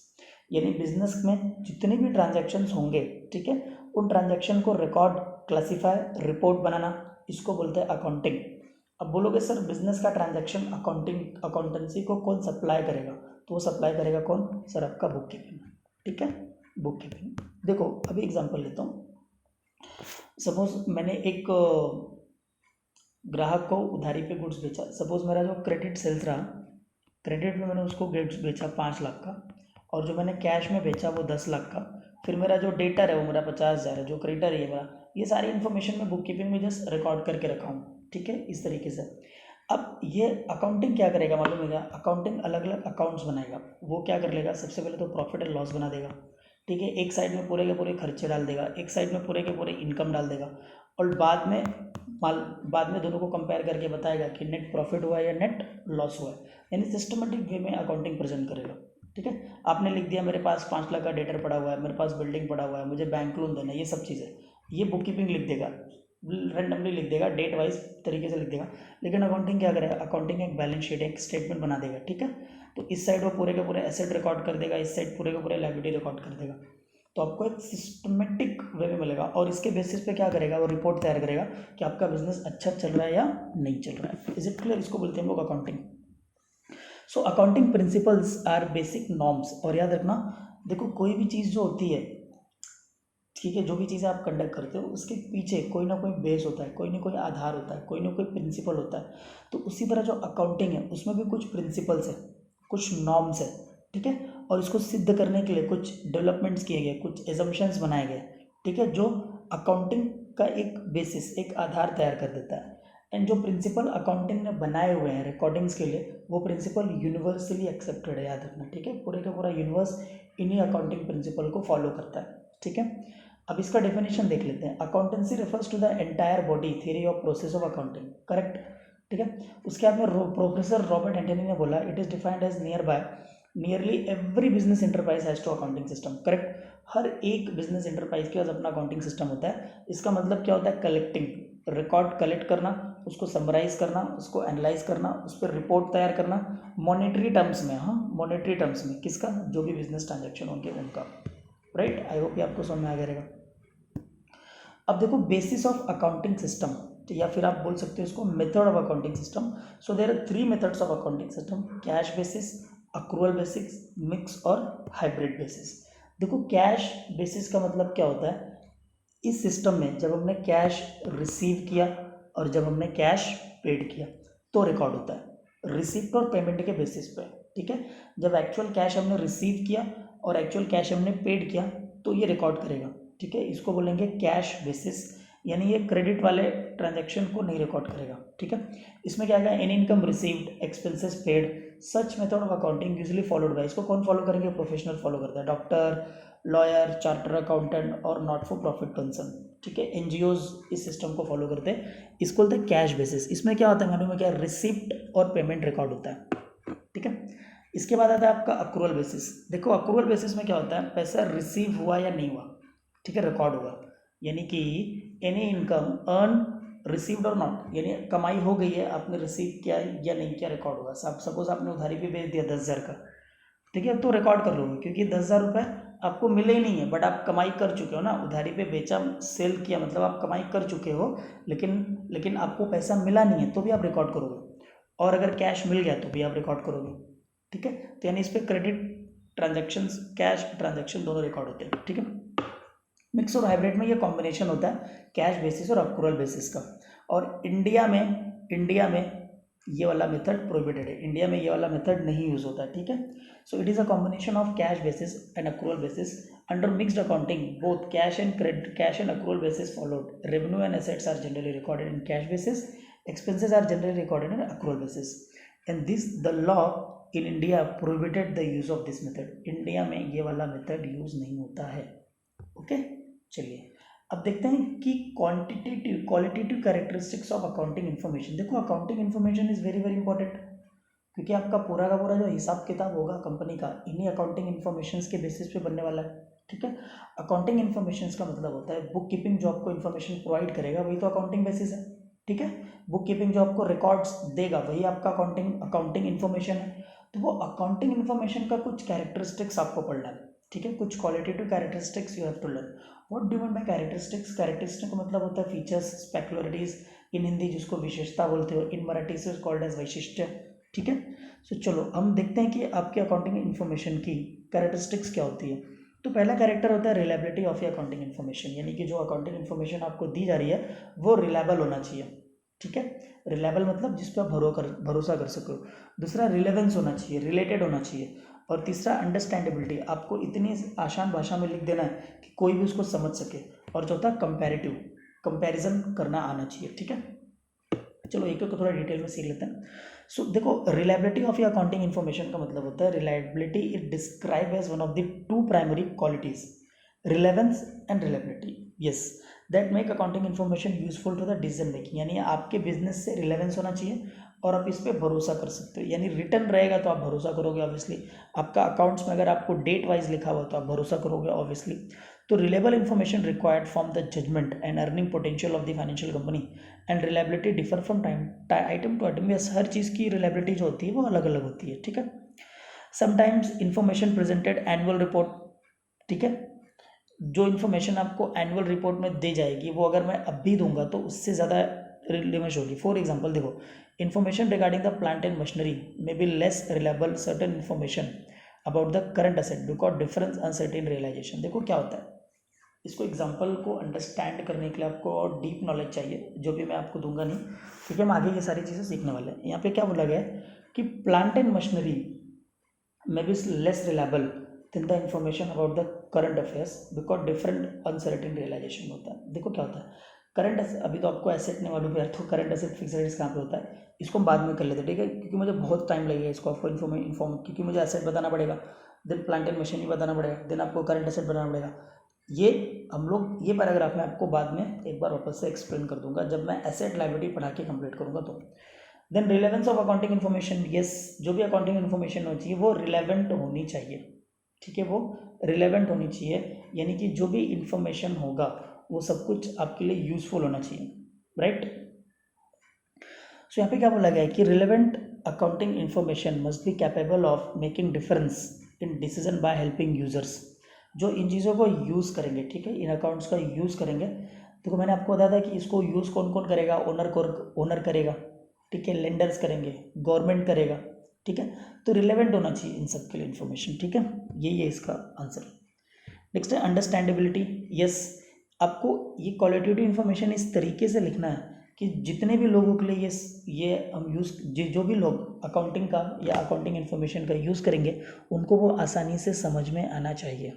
यानी बिजनेस में जितने भी ट्रांजैक्शंस होंगे, ठीक है, उन ट्रांजैक्शन को रिकॉर्ड, क्लासिफाई, रिपोर्ट बनाना, इसको बोलते हैं अकाउंटिंग। अब बोलोगे सर बिजनेस का ट्रांजैक्शन अकाउंटेंसी को कौन सप्लाई करेगा? तो वो सप्लाई करेगा कौन? सर आपका बुक कीपिंग। ठीक है, बुक कीपिंग। देखो अभी एग्जांपल लेता हूँ। सपोज मैंने एक ग्राहक को उधारी पे गुड्स बेचा। सपोज मेरा जो क्रेडिट सेल्स रहा, क्रेडिट में मैंने उसको गुड्स बेचा 5 लाख का, और जो मैंने कैश में बेचा वो 10 लाख का। फिर मेरा जो डेटर है वो मेरा 50,000 है, जो क्रेडिटर है मेरा। ये सारी इन्फॉर्मेशन मैं बुक कीपिंग में जस्ट रिकॉर्ड करके रखा हूँ। ठीक है, इस तरीके से। अब ये अकाउंटिंग क्या करेगा मालूम है क्या? अकाउंटिंग अलग अलग अकाउंट्स बनाएगा। वो क्या कर लेगा? सबसे पहले तो प्रॉफिट एंड लॉस बना देगा। ठीक है, एक साइड में पूरे के पूरे खर्चे डाल देगा, एक साइड में पूरे के पूरे इनकम डाल देगा, और बाद में दोनों को कंपेयर करके बताएगा कि नेट प्रॉफिट हुआ है या नेट लॉस हुआ है। यानी सिस्टमेटिक वे में अकाउंटिंग प्रेजेंट करेगा। ठीक है, आपने लिख दिया मेरे पास 5 लाख का डेटर पड़ा हुआ है, मेरे पास बिल्डिंग पड़ा हुआ है, मुझे बैंक लोन देना है, ये सब चीज़ें ये बुक कीपिंग लिख देगा, रैंडमली लिख देगा, डेट वाइज तरीके से लिख देगा। लेकिन अकाउंटिंग क्या करेगा? अकाउंटिंग एक बैलेंस शीट, एक स्टेटमेंट बना देगा। ठीक है, तो इस साइड वो पूरे के पूरे एसेट रिकॉर्ड कर देगा, इस साइड पूरे के पूरे लायबिलिटी रिकॉर्ड कर देगा। तो आपको एक सिस्टमेटिक वे में मिलेगा, और इसके बेसिस पे क्या करेगा? वो रिपोर्ट तैयार करेगा कि आपका बिजनेस अच्छा चल रहा है या नहीं चल रहा है। Is it clear? इसको बोलते हैं हम लोग accounting. So accounting principles are basic norms. और याद रखना, देखो कोई भी चीज़ जो होती है, ठीक है, जो भी चीज़ें आप कंडक्ट करते हो उसके पीछे कोई ना कोई बेस होता है, कोई ना कोई आधार होता है, कोई ना कोई प्रिंसिपल होता है। तो उसी तरह जो अकाउंटिंग है उसमें भी कुछ प्रिंसिपल्स है, कुछ नॉर्म्स है। ठीक है, और इसको सिद्ध करने के लिए कुछ डेवलपमेंट्स किए गए, कुछ एजम्पशंस बनाए गए। ठीक है, जो अकाउंटिंग का एक बेसिस, एक आधार तैयार कर देता है। एंड जो प्रिंसिपल अकाउंटिंग ने बनाए हुए हैं रिकॉर्डिंग्स के लिए, वो प्रिंसिपल यूनिवर्सली एक्सेप्टेड है। याद रखना, ठीक है, पूरे का पूरा यूनिवर्स इन्हीं अकाउंटिंग प्रिंसिपल को फॉलो करता है। ठीक है, अब इसका डेफिनेशन देख लेते हैं। Accountancy refers to the entire body theory of process of accounting. Correct? ठीक है, उसके बाद में प्रोफेसर रॉबर्ट एंटनी ने बोला it is defined as nearly every business enterprise has to accounting system. Correct, हर एक बिजनेस एंटरप्राइज के पास अपना अकाउंटिंग सिस्टम होता है। इसका मतलब क्या होता है? कलेक्टिंग, रिकॉर्ड कलेक्ट करना, उसको समराइज करना, उसको एनालाइज करना, उस पर रिपोर्ट तैयार करना, मॉनेटरी टर्म्स में। हाँ, मॉनेटरी टर्म्स में किसका? जो भी बिजनेस ट्रांजैक्शन होंगे उनका। राइट, आई होप ये आपको समझ में आ गया। अब देखो बेसिस ऑफ अकाउंटिंग सिस्टम, या फिर आप बोल सकते हो इसको method of accounting system. So there are 3 methods of accounting system: cash basis, accrual basis, mix और हाइब्रिड बेसिस। देखो कैश बेसिस का मतलब क्या होता है? इस सिस्टम में जब हमने कैश रिसीव किया और जब हमने कैश पेड किया तो रिकॉर्ड होता है, रिसिप्ट और पेमेंट के बेसिस पे। ठीक है, जब एक्चुअल कैश हमने रिसीव किया और एक्चुअल कैश हमने पेड किया तो ये रिकॉर्ड करेगा। ठीक है, इसको बोलेंगे कैश बेसिस, यानी ये क्रेडिट वाले ट्रांजैक्शन को नहीं रिकॉर्ड करेगा। ठीक है, इसमें क्या है? Any income received, expenses paid, such method of accounting usually followed by. इसको कौन फॉलो करेंगे? प्रोफेशनल फॉलो करता है, डॉक्टर, लॉयर, चार्टर अकाउंटेंट और नॉट फॉर प्रॉफिट कंसर्न। ठीक है, एनजीओज इस सिस्टम को फॉलो करते हैं। इसको बोलते हैं कैश बेसिस। इसमें क्या होता है मालूम है क्या? रिसिप्ट और पेमेंट रिकॉर्ड होता है। ठीक है, इसके बाद आता है आपका अक्रूवल बेसिस। देखो अक्रूवल बेसिस में क्या होता है? पैसा रिसीव हुआ या नहीं हुआ, ठीक है, रिकॉर्ड हुआ। यानी कि एनी इनकम अर्न रिसीव्ड और नॉट, यानी कमाई हो गई है, आपने रिसीव किया या नहीं किया, रिकॉर्ड हुआ। सपोज आपने उधारी पे बेच दिया 10,000 का, ठीक है, तो रिकॉर्ड कर लोगे क्योंकि 10,000 रुपये आपको मिले ही नहीं है, बट आप कमाई कर चुके हो ना। उधारी पे बेचा, सेल किया, मतलब आप कमाई कर चुके हो, लेकिन आपको पैसा मिला नहीं है तो भी आप रिकॉर्ड करोगे, और अगर कैश मिल गया तो भी आप रिकॉर्ड करोगे। ठीक है, तो यानी इस पर क्रेडिट ट्रांजैक्शंस, कैश ट्रांजैक्शन दोनों रिकॉर्ड होते हैं। ठीक है, मिक्स और हाइब्रिड में ये कॉम्बिनेशन होता है कैश बेसिस और अक्रूवल बेसिस का। और इंडिया में ये वाला मेथड प्रोहिबिटेड है, इंडिया में ये वाला मेथड नहीं यूज होता है, ठीक है। So it is a combination of cash basis and accrual basis under mixed accounting both cash and accrual basis followed revenue and assets are generally recorded in cash basis expenses are generally recorded in accrual basis and this the law in India prohibited the use of this method। India में ये वाला method use नहीं होता है, okay. चलिए अब देखते हैं कि qualitative characteristics of accounting information. देखो accounting information is very very important, क्योंकि आपका पूरा का पूरा जो हिसाब किताब होगा कंपनी का इन्हीं अकाउंटिंग इन्फॉर्मेशन के बेसिस पे बनने वाला है, ठीक है। अकाउंटिंग इन्फॉर्मेशन का मतलब होता है बुक कीपिंग जो आपको इन्फॉर्मेशन प्रोवाइड करेगा वही तो अकाउंटिंग बेसिस है, ठीक है। बुक कीपिंग जो आपको रिकॉर्ड्स देगा वही आपका अकाउंटिंग इन्फॉर्मेशन है। तो वो अकाउंटिंग इन्फॉर्मेशन का कुछ कैरेक्टरिस्टिक्स आपको पढ़ना है, ठीक है। कुछ qualitative characteristics you have to learn. What do mean by characteristics? Characteristic का मतलब होता है फीचर्स, स्पेक्युलरिटीज इन हिंदी जिसको विशेषता बोलते हो, इन मराठी से कॉल्ड एज वैशिष्ट्य, ठीक है। सो चलो हम देखते हैं कि आपके अकाउंटिंग इन्फॉर्मेशन की कैरेक्टरिस्टिक्स क्या होती है। तो पहला कैरेक्टर होता है reliability of your accounting information, यानी कि जो अकाउंटिंग इन्फॉर्मेशन आपको दी जा रही है वो रिलायबल होना चाहिए, ठीक है। रिलायबल मतलब जिस पर आप भरोसा कर सको। दूसरा रिलेवेंस होना चाहिए, रिलेटेड होना चाहिए। और तीसरा अंडरस्टैंडेबिलिटी, आपको इतनी आसान भाषा में लिख देना है कि कोई भी उसको समझ सके। और चौथा कंपैरेटिव, कंपैरिजन करना आना चाहिए, ठीक है। चलो एक को थोड़ा डिटेल में सीख लेते हैं। सो देखो reliability of your accounting information का मतलब होता है reliability is describe as one of the two primary qualities, relevance and reliability, yes, that make accounting information useful to the decision making. यानी आपके बिजनेस से रिलेवेंस होना चाहिए और आप इस पर भरोसा कर सकते हो, यानी रिटर्न रहेगा तो आप भरोसा करोगे ऑब्वियसली। आपका अकाउंट्स में अगर आपको डेट वाइज लिखा हुआ तो आप भरोसा करोगे ऑब्वियसली। तो reliable information required from the judgement and earning potential of the financial company and reliability differ from item to item. Yes, हर चीज़ की रिलायबिलिटी जो होती है वो अलग अलग होती है, ठीक है। Sometimes information presented annual report, ठीक है। जो इन्फॉर्मेशन आपको एनुअल रिपोर्ट में दी जाएगी वो अगर मैं अब भी दूंगा तो उससे ज़्यादा रिलेवेंस होगी। फॉर एग्जांपल देखो, information regarding the plant and machinery may be less reliable certain information about the current asset because difference uncertain realization. देखो क्या होता है, इसको एग्जांपल को अंडरस्टैंड करने के लिए आपको और डीप नॉलेज चाहिए, जो भी मैं आपको दूंगा नहीं, क्योंकि हम आगे ये सारी चीज़ें सीखने वाले हैं। यहाँ पे क्या बोला गया है कि प्लांट एंड मशीनरी में be less reliable than the information about the current affairs because different uncertain realization होता है। देखो क्या होता है, करंट अभी तो आपको एसेट नहीं मालूम है, तो करंट एसेट फिक्स एसेट्स कहाँ पे होता है इसको हम बाद में कर लेते हैं, ठीक है, क्योंकि मुझे बहुत टाइम लगेगा इसको आपको इन्फॉर्म क्योंकि मुझे एसेट बताना पड़ेगा, देन प्लांट एंड मशीनरी बताना पड़ेगा, देन आपको करंट एसेट बनाना पड़ेगा। ये हम लोग ये पैराग्राफ में आपको बाद में एक बार वापस से एक्सप्लेन कर दूंगा जब मैं एसेट लायबिलिटी पढ़ा के कंप्लीट करूंगा तो। Then relevance of accounting information, yes, जो भी अकाउंटिंग इन्फॉर्मेशन होनी चाहिए वो रिलेवेंट होनी चाहिए, ठीक है, वो रिलेवेंट होनी चाहिए, यानी कि जो भी इन्फॉर्मेशन होगा वो सब कुछ आपके लिए यूजफुल होना चाहिए, राइट। सो यहाँ पे क्या बोला गया है कि relevant accounting information must be capable of making difference in decision by helping users. जो इन चीज़ों को यूज़ करेंगे, ठीक है, इन अकाउंट्स का यूज़ करेंगे। देखो मैंने आपको बताया था कि इसको यूज़ कौन कौन करेगा, ओनर करेगा, ठीक है, लेंडर्स करेंगे, गवर्नमेंट करेगा, ठीक है। तो रिलेवेंट होना चाहिए इन सब के लिए इन्फॉर्मेशन, ठीक है, यही है इसका आंसर। नेक्स्ट है अंडरस्टैंडेबिलिटी, यस, आपको ये क्वालिटेटिव इन्फॉर्मेशन इस तरीके से लिखना है कि जितने भी लोगों के लिए ये हम जो भी लोग अकाउंटिंग का या अकाउंटिंग इन्फॉर्मेशन का यूज़ करेंगे उनको वो आसानी से समझ में आना चाहिए।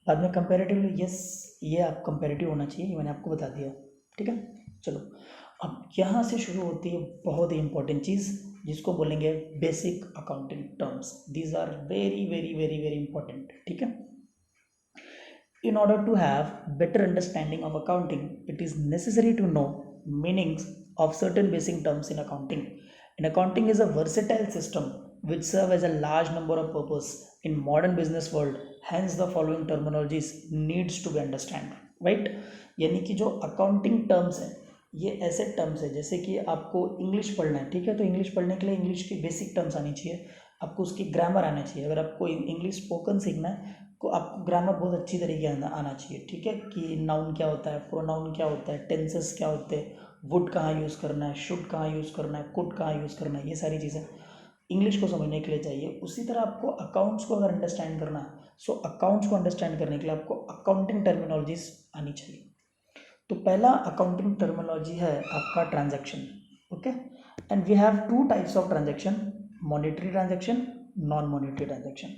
बाद में कंपेरेटिवली, यस, ये आप कंपेरेटिव होना चाहिए, ये मैंने आपको बता दिया, ठीक है। चलो अब यहाँ से शुरू होती है बहुत ही इंपॉर्टेंट चीज़ जिसको बोलेंगे basic accounting terms. These are very very very very important, ठीक है। In order to have better understanding of accounting, it is necessary to know meanings of certain basic terms in accounting. And accounting is a versatile system which serve as a large number of purpose in modern business world. Hence, the following terminologies needs to be understand. Right? यानी कि जो accounting terms है ये ऐसे terms है जैसे कि आपको इंग्लिश पढ़ना है, ठीक है, तो इंग्लिश पढ़ने के लिए इंग्लिश की बेसिक टर्म्स आनी चाहिए, आपको उसकी ग्रामर आना चाहिए। अगर आपको इंग्लिश स्पोकन सीखना है तो आपको ग्रामर बहुत अच्छी तरीके आना चाहिए, ठीक है, कि नाउन क्या होता है, प्रोनाउन क्या होता है, टेंसेस क्या होते हैं, वुड कहाँ यूज़ करना है, शुड कहाँ यूज़ करना है, कुड कहाँ यूज़ करना है, ये सारी चीज़ें इंग्लिश को समझने के लिए चाहिए। उसी तरह आपको अकाउंट्स को अगर अंडरस्टैंड करना है, सो अकाउंट्स को अंडरस्टैंड करने के लिए आपको अकाउंटिंग टर्मिनोलॉजीज आनी चाहिए। तो पहला अकाउंटिंग टर्मिनोलॉजी है आपका transaction, okay. and we have two types of transaction: monetary transaction, non-monetary transaction.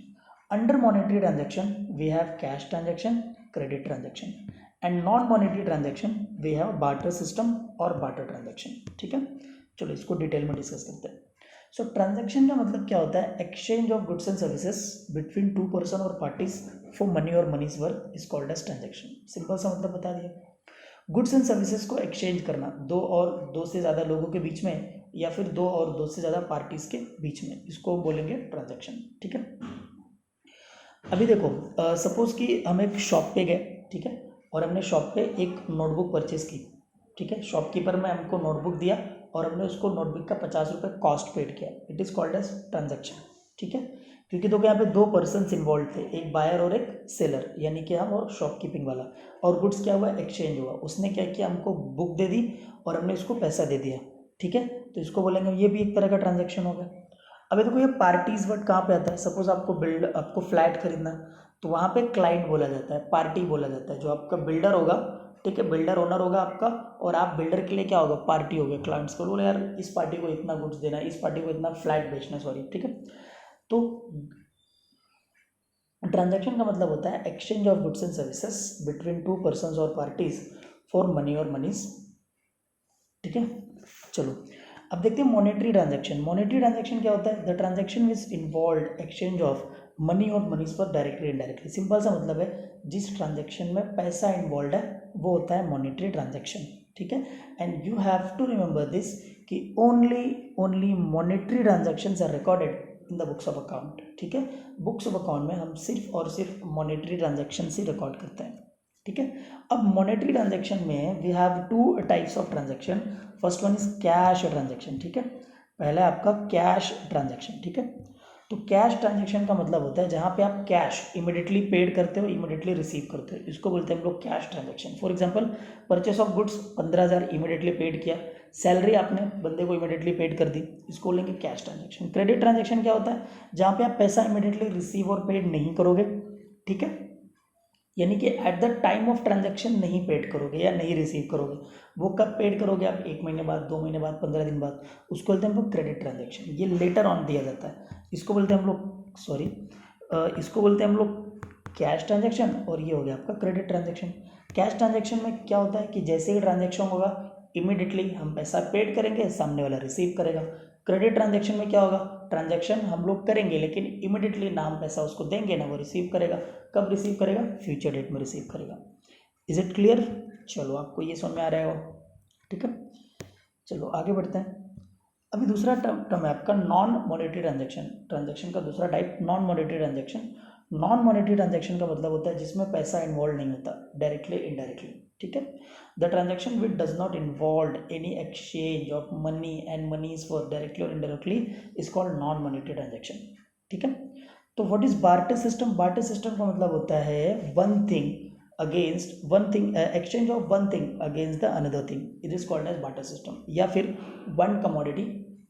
Under monetary transaction we have cash transaction, credit transaction, and non-monetary transaction we have barter system और barter transaction. ठीक है, चलो इसको detail में discuss करते हैं. सो transaction का मतलब क्या होता है? Exchange of goods and services between two person और पार्टीज फॉर मनी और money's worth is called as transaction. Simple सा मतलब बता दिया. गुड्स एंड सर्विसेज को एक्सचेंज करना दो से ज़्यादा लोगों के बीच में या फिर दो से ज़्यादा पार्टीज के बीच में, इसको बोलेंगे ट्रांजैक्शन. ठीक है, अभी देखो सपोज कि हम एक शॉप पे गए, ठीक है, और हमने शॉप पे एक नोटबुक परचेज की. ठीक है, शॉपकीपर ने हमको नोटबुक दिया और हमने उसको नोटबुक का 50 रुपये कॉस्ट पेड किया. It is called as transaction. ठीक है, क्योंकि देखो यहाँ पे दो पर्सन्स इन्वॉल्व थे, एक बायर और एक सेलर, यानी कि हम और शॉपकीपिंग वाला. और गुड्स क्या हुआ? एक्सचेंज हुआ. उसने क्या किया? हमको बुक दे दी और हमने इसको पैसा दे दिया. ठीक है, तो इसको बोलेंगे ये भी एक तरह का ट्रांजैक्शन हो गया. अभी देखो ये पार्टीज वर्ड कहाँ पे आता है? सपोज आपको फ्लैट खरीदना, तो वहाँ पे क्लाइंट बोला जाता है, पार्टी बोला जाता है. जो आपका बिल्डर होगा, ठीक है, बिल्डर ओनर होगा आपका, और आप बिल्डर के लिए क्या होगा? पार्टी हो गया. क्लाइंट्स को बोले यार इस पार्टी को इतना गुड्स देना है, इस पार्टी को इतना फ्लैट बेचना है, सॉरी. ठीक है, तो ट्रांजैक्शन का मतलब होता है exchange of goods and services between to persons और पार्टीज फॉर मनी और मनीज. ठीक है, चलो अब देखते हैं मॉनेटरी ट्रांजैक्शन. मॉनेटरी ट्रांजैक्शन क्या होता है? The transaction which involve exchange of money और मनीज पर डायरेक्टली इनडायरेक्टली. सिंपल सा मतलब है जिस ट्रांजैक्शन में पैसा इन्वॉल्व है वो होता है मॉनेटरी ट्रांजैक्शन. ठीक है, and you have to remember this कि only monetary transactions are recorded in the books of account. ठीक है, बुक्स ऑफ अकाउंट में हम सिर्फ और सिर्फ मॉनेटरी ट्रांजैक्शन ही रिकॉर्ड करते हैं. ठीक है, अब मॉनेटरी ट्रांजैक्शन में we have two types of transaction. First one is cash transaction. ठीक है, पहला है आपका कैश ट्रांजैक्शन. ठीक है, तो कैश ट्रांजैक्शन का मतलब होता है जहाँ पे आप कैश इमिडिएटली पेड करते हो, इमिडिएटली रिसीव करते हो, इसको बोलते हैं हम लोग cash transaction. For example purchase of goods 15,000 immediately paid किया, सैलरी आपने बंदे को इमिडिएटली पेड कर दी, इसको बोलेंगे कैश ट्रांजैक्शन. क्रेडिट ट्रांजैक्शन क्या होता है? जहाँ पे आप पैसा इमिडिएटली रिसीव और पेड नहीं करोगे. ठीक है, यानी कि eight the time of transaction नहीं पेड करोगे या नहीं रिसीव करोगे. वो कब पेड करोगे आप? 1 महीने बाद, 2 महीने बाद, 15 दिन बाद. उसको बोलते हैं हम लोग क्रेडिट ट्रांजैक्शन. ये लेटर ऑन दिया जाता है. इसको बोलते हैं हम लोग इसको बोलते हैं हम लोग कैश ट्रांजैक्शन, और ये हो गया आपका क्रेडिट ट्रांजैक्शन. कैश ट्रांजैक्शन में क्या होता है कि जैसे ही ट्रांजैक्शन होगा इमीडिएटली हम पैसा पेड करेंगे, सामने वाला रिसीव करेगा. क्रेडिट ट्रांजैक्शन में क्या होगा? ट्रांजैक्शन हम लोग करेंगे लेकिन इमीडिएटली ना हम पैसा उसको देंगे ना वो रिसीव करेगा. कब रिसीव करेगा? फ्यूचर डेट में रिसीव करेगा. Is it clear? चलो आपको ये समझ में आ रहा है. ठीक है, चलो आगे बढ़ते हैं. अभी दूसरा टर्म है आपका नॉन मॉनेटरी ट्रांजैक्शन. ट्रांजैक्शन का दूसरा type non monetary transaction. Non monetary transaction का मतलब होता है जिसमें पैसा इन्वॉल्व नहीं होता, डायरेक्टली इनडायरेक्टली. ठीक है, the transaction which does not involve any exchange of money and money's for directly और indirectly is called non monetary transaction. ठीक है, तो what is barter system? Barter system का मतलब होता है one thing against one thing, exchange of one thing against the another thing. It is called as barter system, या फिर one commodity.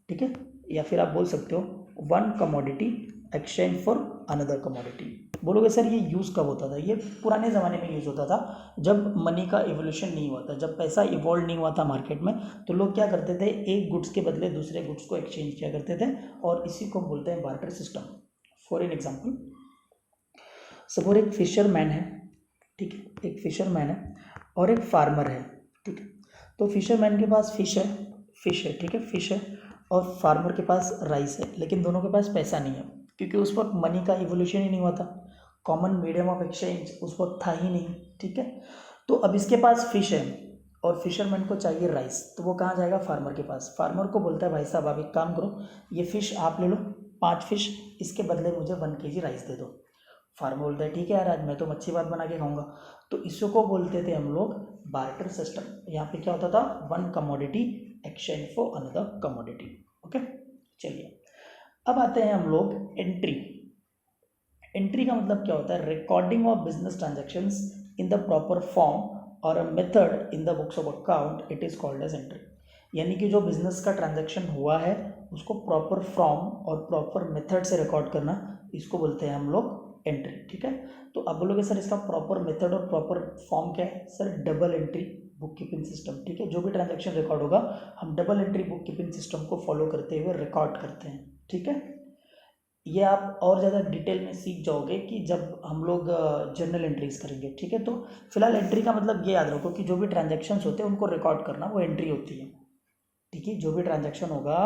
ठीक है, या फिर आप बोल सकते हो one commodity exchange for another commodity. बोलोगे सर ये यूज़ कब होता था? ये पुराने ज़माने में यूज़ होता था जब मनी का इवोल्यूशन नहीं हुआ था, जब पैसा इवॉल्व नहीं हुआ था मार्केट में. तो लोग क्या करते थे? एक गुड्स के बदले दूसरे गुड्स को एक्सचेंज किया करते थे, और इसी को बोलते हैं barter system. For an example, suppose एक फिशरमैन है. ठीक है, एक फिशरमैन है और एक फार्मर है. ठीक है, तो फिशरमैन के पास फिश है. ठीक है, फिश है, और फार्मर के पास राइस है, लेकिन दोनों के पास पैसा नहीं है क्योंकि उस वक्त मनी का इवोल्यूशन ही नहीं हुआ था. कॉमन मीडियम ऑफ एक्सचेंज उस वक्त था ही नहीं. ठीक है, तो अब इसके पास फिश है और फिशरमैन को चाहिए राइस, तो वो कहाँ जाएगा? फार्मर के पास. फार्मर को बोलता है भाई साहब आप एक काम करो, ये फ़िश आप ले लो 5 फिश, इसके बदले मुझे 1 kg राइस दे दो. फार्मर बोलता है ठीक है यार, आज मैं तो मच्छी भात बना के खाऊंगा. तो इसको बोलते थे हम लोग बार्टर सिस्टम. यहाँ पे क्या होता था? One commodity exchange for another commodity. Okay, चलिए अब आते हैं हम लोग एंट्री. एंट्री का मतलब क्या होता है? Recording of business transactions in the proper form और a method in the books of account. It is called as entry. यानी कि जो बिजनेस का ट्रांजैक्शन हुआ है उसको प्रॉपर फॉर्म और प्रॉपर मेथड से रिकॉर्ड करना, इसको बोलते हैं हम लोग एंट्री. ठीक है, तो अब बोलोगे सर इसका प्रॉपर मेथड और प्रॉपर फॉर्म क्या है? Sir double entry. Book keeping system, ठीक है। जो भी ट्रांजैक्शन रिकॉर्ड होगा हम double entry book keeping system को फॉलो करते हुए रिकॉर्ड करते हैं, ठीक है। ये आप और ज़्यादा डिटेल में सीख जाओगे कि जब हम लोग जर्नल एंट्रीज करेंगे, ठीक है। तो फिलहाल एंट्री का मतलब ये याद रखो कि जो भी ट्रांजैक्शंस होते हैं उनको रिकॉर्ड करना वो एंट्री होती है, ठीक है। जो भी ट्रांजैक्शन होगा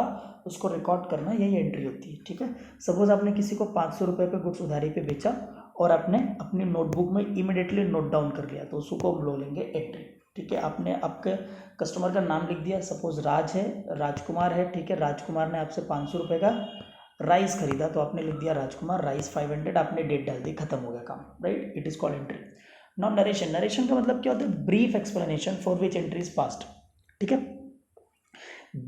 उसको रिकॉर्ड करना यही एंट्री होती है, ठीक है। सपोज आपने किसी को 500 रुपये पे गुड्स उधारी पे बेचा और आपने अपनी नोटबुक में इमिडिएटली नोट डाउन कर लिया, तो उसको हम लोग लेंगे एंट्री, ठीक है। आपने आपके कस्टमर का नाम लिख दिया, सपोज राज है, राजकुमार है, ठीक है। राजकुमार ने आपसे 500 रुपये का राइस खरीदा, तो आपने लिख दिया राजकुमार राइस 500, आपने डेट डाल दी, खत्म हो गया काम, right. It is called entry. Now narration, narration का मतलब क्या होता है? Brief explanation for which entry is passed, ठीक है।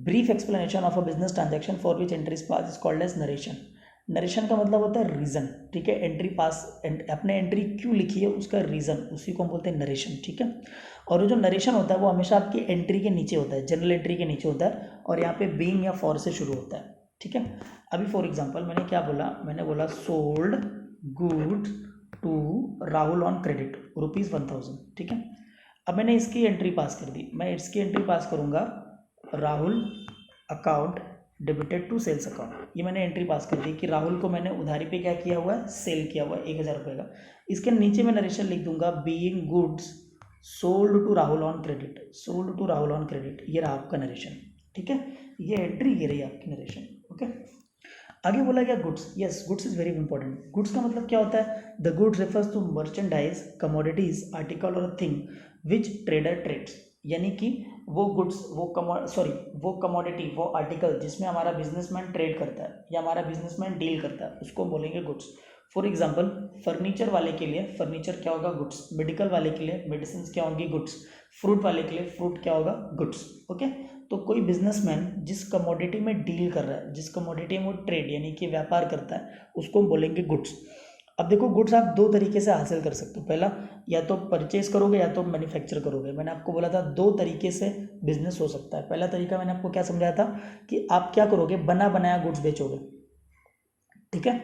Brief explanation of a business transaction for which entry is pass is called as narration. Narration का मतलब होता है रीजन, ठीक है। एंट्री पास, आपने एंट्री क्यों लिखी है उसका रीजन, उसी को हम बोलते हैं नरेशन, ठीक है। और जो नरेशन होता है वो हमेशा आपकी एंट्री के नीचे होता है, जनरल एंट्री के नीचे होता है, और यहाँ पे बीइंग या फॉर से शुरू होता है, ठीक है। अभी फॉर एग्जांपल मैंने क्या बोला, मैंने बोला sold goods to Rahul on credit ₹1000, ठीक है। अब मैंने इसकी एंट्री पास कर दी, मैं इसकी एंट्री पास करूँगा Rahul account debited to sales account. ये मैंने एंट्री पास कर दी कि राहुल को मैंने उधारी पे क्या किया हुआ है, सेल किया हुआ है 1000 रुपये का। इसके नीचे मैं नरेशन लिख दूंगा being goods sold to Rahul on credit, sold to Rahul on credit. ये रहा आपका नरेशन, ठीक है। ये एंट्री, ये रही आपकी नरेशन, ओके। आगे बोला गया goods, yes goods is very important. Goods का मतलब क्या होता है? The goods refers to merchandise, commodities, article और थिंग विच ट्रेडर ट्रेड्स। यानी कि वो गुड्स, वो कमोडिटी, वो आर्टिकल जिसमें हमारा बिजनेसमैन ट्रेड करता है या हमारा बिजनेसमैन डील करता है, उसको बोलेंगे गुड्स। फॉर एग्जाम्पल फर्नीचर वाले के लिए फर्नीचर क्या होगा? गुड्स। मेडिकल वाले के लिए मेडिसिन क्या होंगी? गुड्स। फ्रूट वाले के लिए फ्रूट क्या होगा? Goods, okay. तो कोई बिजनेसमैन जिस कमोडिटी में डील कर रहा है, जिस कमोडिटी में वो ट्रेड यानी कि व्यापार करता है, उसको हम बोलेंगे गुड्स। अब देखो गुड्स आप दो तरीके से हासिल कर सकते हो, पहला या तो परचेज करोगे या तो मैन्युफैक्चर करोगे। मैंने आपको बोला था दो तरीके से बिजनेस हो सकता है। पहला तरीका मैंने आपको क्या समझाया था कि आप क्या करोगे, बना बनाया गुड्स बेचोगे, ठीक है।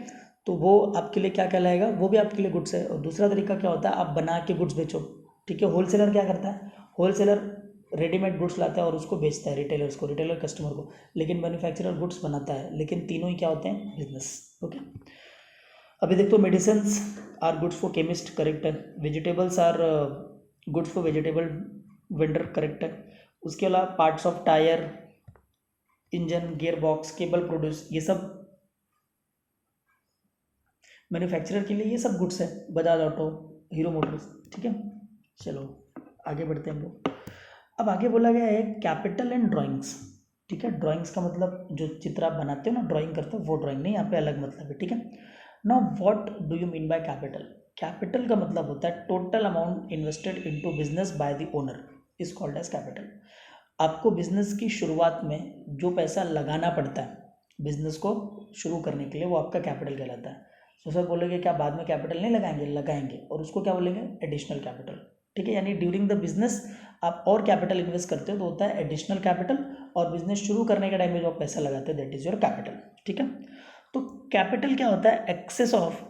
तो वो आपके लिए क्या कहलाएगा, वो भी आपके लिए गुड्स है। और दूसरा तरीका क्या होता है, आप बना के गुड्स बेचो, ठीक है। होलसेलर क्या करता है, होलसेलर रेडीमेड गुड्स लाता है और उसको बेचता है रिटेलर्स को, रिटेलर कस्टमर को। लेकिन मैन्युफैक्चरर गुड्स बनाता है, लेकिन तीनों ही क्या होते हैं? Business, okay. अभी देखो medicines are goods for chemist, correct है। Vegetables are goods for vegetable vendor, correct है। उसके अलावा parts of tyre, engine, gear box, cable produce, ये सब मैन्युफैक्चरर के लिए ये सब गुड्स है। बजाज ऑटो, हीरो मोटर्स, ठीक है। चलो आगे बढ़ते हैं हम लोग। अब आगे बोला गया है कैपिटल एंड ड्राइंग्स, ठीक है। ड्राइंग्स का मतलब जो चित्र आप बनाते हो ना, ड्राइंग करते हो, वो ड्राइंग नहीं, यहाँ पे अलग मतलब है, ठीक है। Now what do you mean by capital? Capital का मतलब होता है total amount invested into business by the owner is called as capital. आपको बिजनेस की शुरुआत में जो पैसा लगाना पड़ता है बिजनेस को शुरू करने के लिए, वो आपका कैपिटल कहलाता है। तो सर बोलेंगे क्या बाद में कैपिटल नहीं लगाएंगे? लगाएंगे, और उसको क्या बोलेंगे? एडिशनल कैपिटल, ठीक है। यानी ड्यूरिंग द बिजनेस आप और कैपिटल इन्वेस्ट करते हो तो होता है एडिशनल कैपिटल, और बिजनेस शुरू करने के टाइम में जो आप पैसा लगाते हो दैट इज योर कैपिटल, ठीक है। तो कैपिटल क्या होता है? Excess of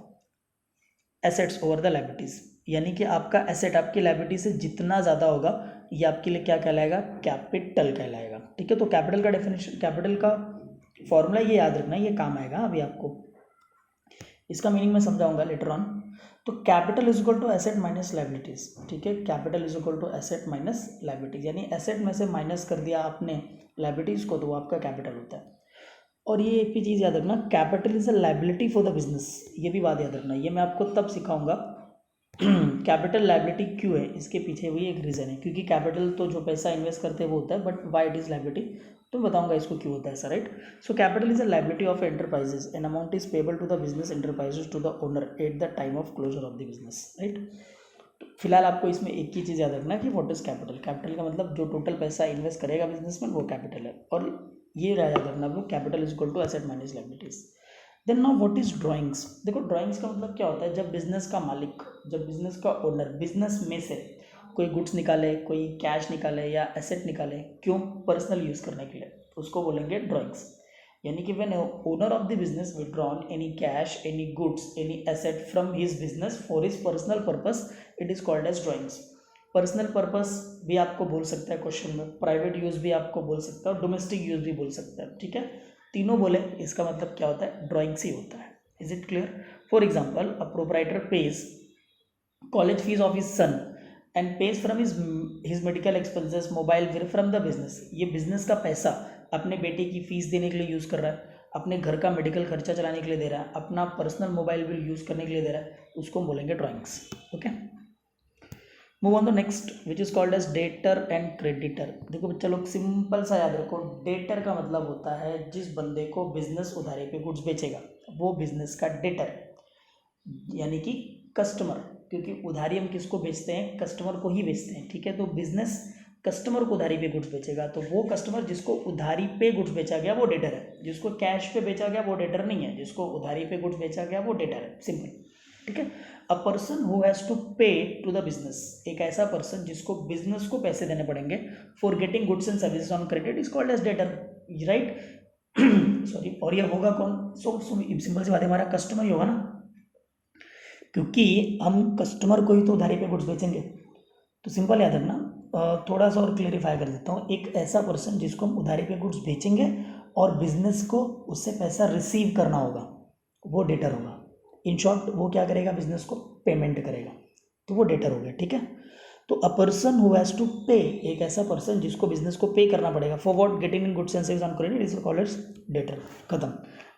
assets over the liabilities, यानी कि आपका एसेट आपकी लायबिलिटी से जितना ज़्यादा होगा ये आपके लिए क्या कहलाएगा? कैपिटल कहलाएगा, ठीक है। तो कैपिटल का डेफिनेशन, कैपिटल का फॉर्मूला ये याद रखना, ये काम आएगा अभी आपको। इसका मीनिंग मैं समझाऊंगा लेटर ऑन। तो capital is equal to asset minus liabilities, ठीक है। Capital is equal to asset minus liabilities, यानी एसेट में से माइनस कर दिया आपने लायबिलिटीज को, तो वो आपका कैपिटल होता है। और ये एक भी चीज़ याद रखना, capital is a liability for the business, ये भी बात याद रखना। ये मैं आपको तब सिखाऊंगा कैपिटल लायबिलिटी क्यों है, इसके पीछे वही एक रीज़न है, क्योंकि कैपिटल तो जो पैसा इन्वेस्ट करते हैं वो होता है, but why it is liability तो बताऊंगा इसको क्यों होता है ऐसा, right. So capital is a liability of enterprises, an amount is payable to the business enterprises to the owner at the time of closure of the business, right. फिलहाल आपको इसमें एक ही चीज़ याद रखना कि व्हाट इज कैपिटल। कैपिटल का मतलब जो टोटल पैसा इन्वेस्ट करेगा बिजनेसमैन वो कैपिटल है, और ये याद रखना आप लोग, capital is equal to asset minus liabilities. Then now what is drawings? देखो ड्राइंग्स का मतलब क्या होता है, जब बिजनेस का मालिक, जब बिजनेस का ओनर बिजनेस में से कोई गुड्स निकाले, कोई कैश निकाले या एसेट निकाले, क्यों? पर्सनल यूज़ करने के लिए, तो उसको बोलेंगे ड्राइंग्स। यानी कि when owner of the business withdrawn any cash, any goods, any asset from his business for his personal purpose, it is called as drawings. Personal purpose भी आपको बोल सकता है क्वेश्चन में, प्राइवेट यूज़ भी आपको बोल सकता है और डोमेस्टिक यूज़ भी बोल सकता है, ठीक है। तीनों बोले इसका मतलब क्या होता है, ड्राइंग्स ही होता है। Is it clear? For example, a proprietor page college fees of his son and page from his medical expenses mobile bill from the business. ये बिजनेस का पैसा अपने बेटे की फीस देने के लिए यूज़ कर रहा है, अपने घर का मेडिकल खर्चा चलाने के लिए दे रहा है, अपना पर्सनल मोबाइल बिल यूज़ करने के लिए दे रहा है, उसको हम बोलेंगे drawings. Okay, move on the next which is called as debtor and creditor. देखो बच्चा लोग, सिंपल सा याद रखो, डेटर का मतलब होता है जिस बंदे को बिजनेस उधारी पे गुड्स बेचेगा वो बिजनेस का डेटर, यानी कि कस्टमर, क्योंकि उधारी हम किसको बेचते हैं, कस्टमर को ही बेचते हैं, ठीक है। तो बिजनेस कस्टमर को उधारी पे गुड्स बेचेगा, तो वो कस्टमर जिसको उधारी पे गुड्स बेचा गया वो डेटर है, जिसको कैश पे बेचा गया वो डेटर नहीं है, जिसको उधारी पे गुड्स बेचा गया वो डेटर है, सिंपल, ठीक है। A person who has to pay to the business, एक ऐसा पर्सन जिसको बिजनेस को पैसे देने पड़ेंगे for getting goods and services on credit is called as debtor, right. Sorry, और ये होगा कौन? सिंपल सी बात है, हमारा कस्टमर ही होगा ना, क्योंकि हम कस्टमर को ही तो उधारी पे गुड्स बेचेंगे। तो सिंपल याद रखना, थोड़ा सा और क्लेरिफाई कर देता हूँ, एक ऐसा पर्सन जिसको हम उधारी पे गुड्स बेचेंगे और बिजनेस को उससे पैसा रिसीव करना होगा वो डेटर होगा। इन शॉर्ट वो क्या करेगा, बिजनेस को पेमेंट करेगा, तो वो डेटर हो गया, ठीक है। तो a person who has to pay, एक ऐसा पर्सन जिसको बिजनेस को पे करना पड़ेगा for what, getting in goods and services on credit is called as debtor, खत्म।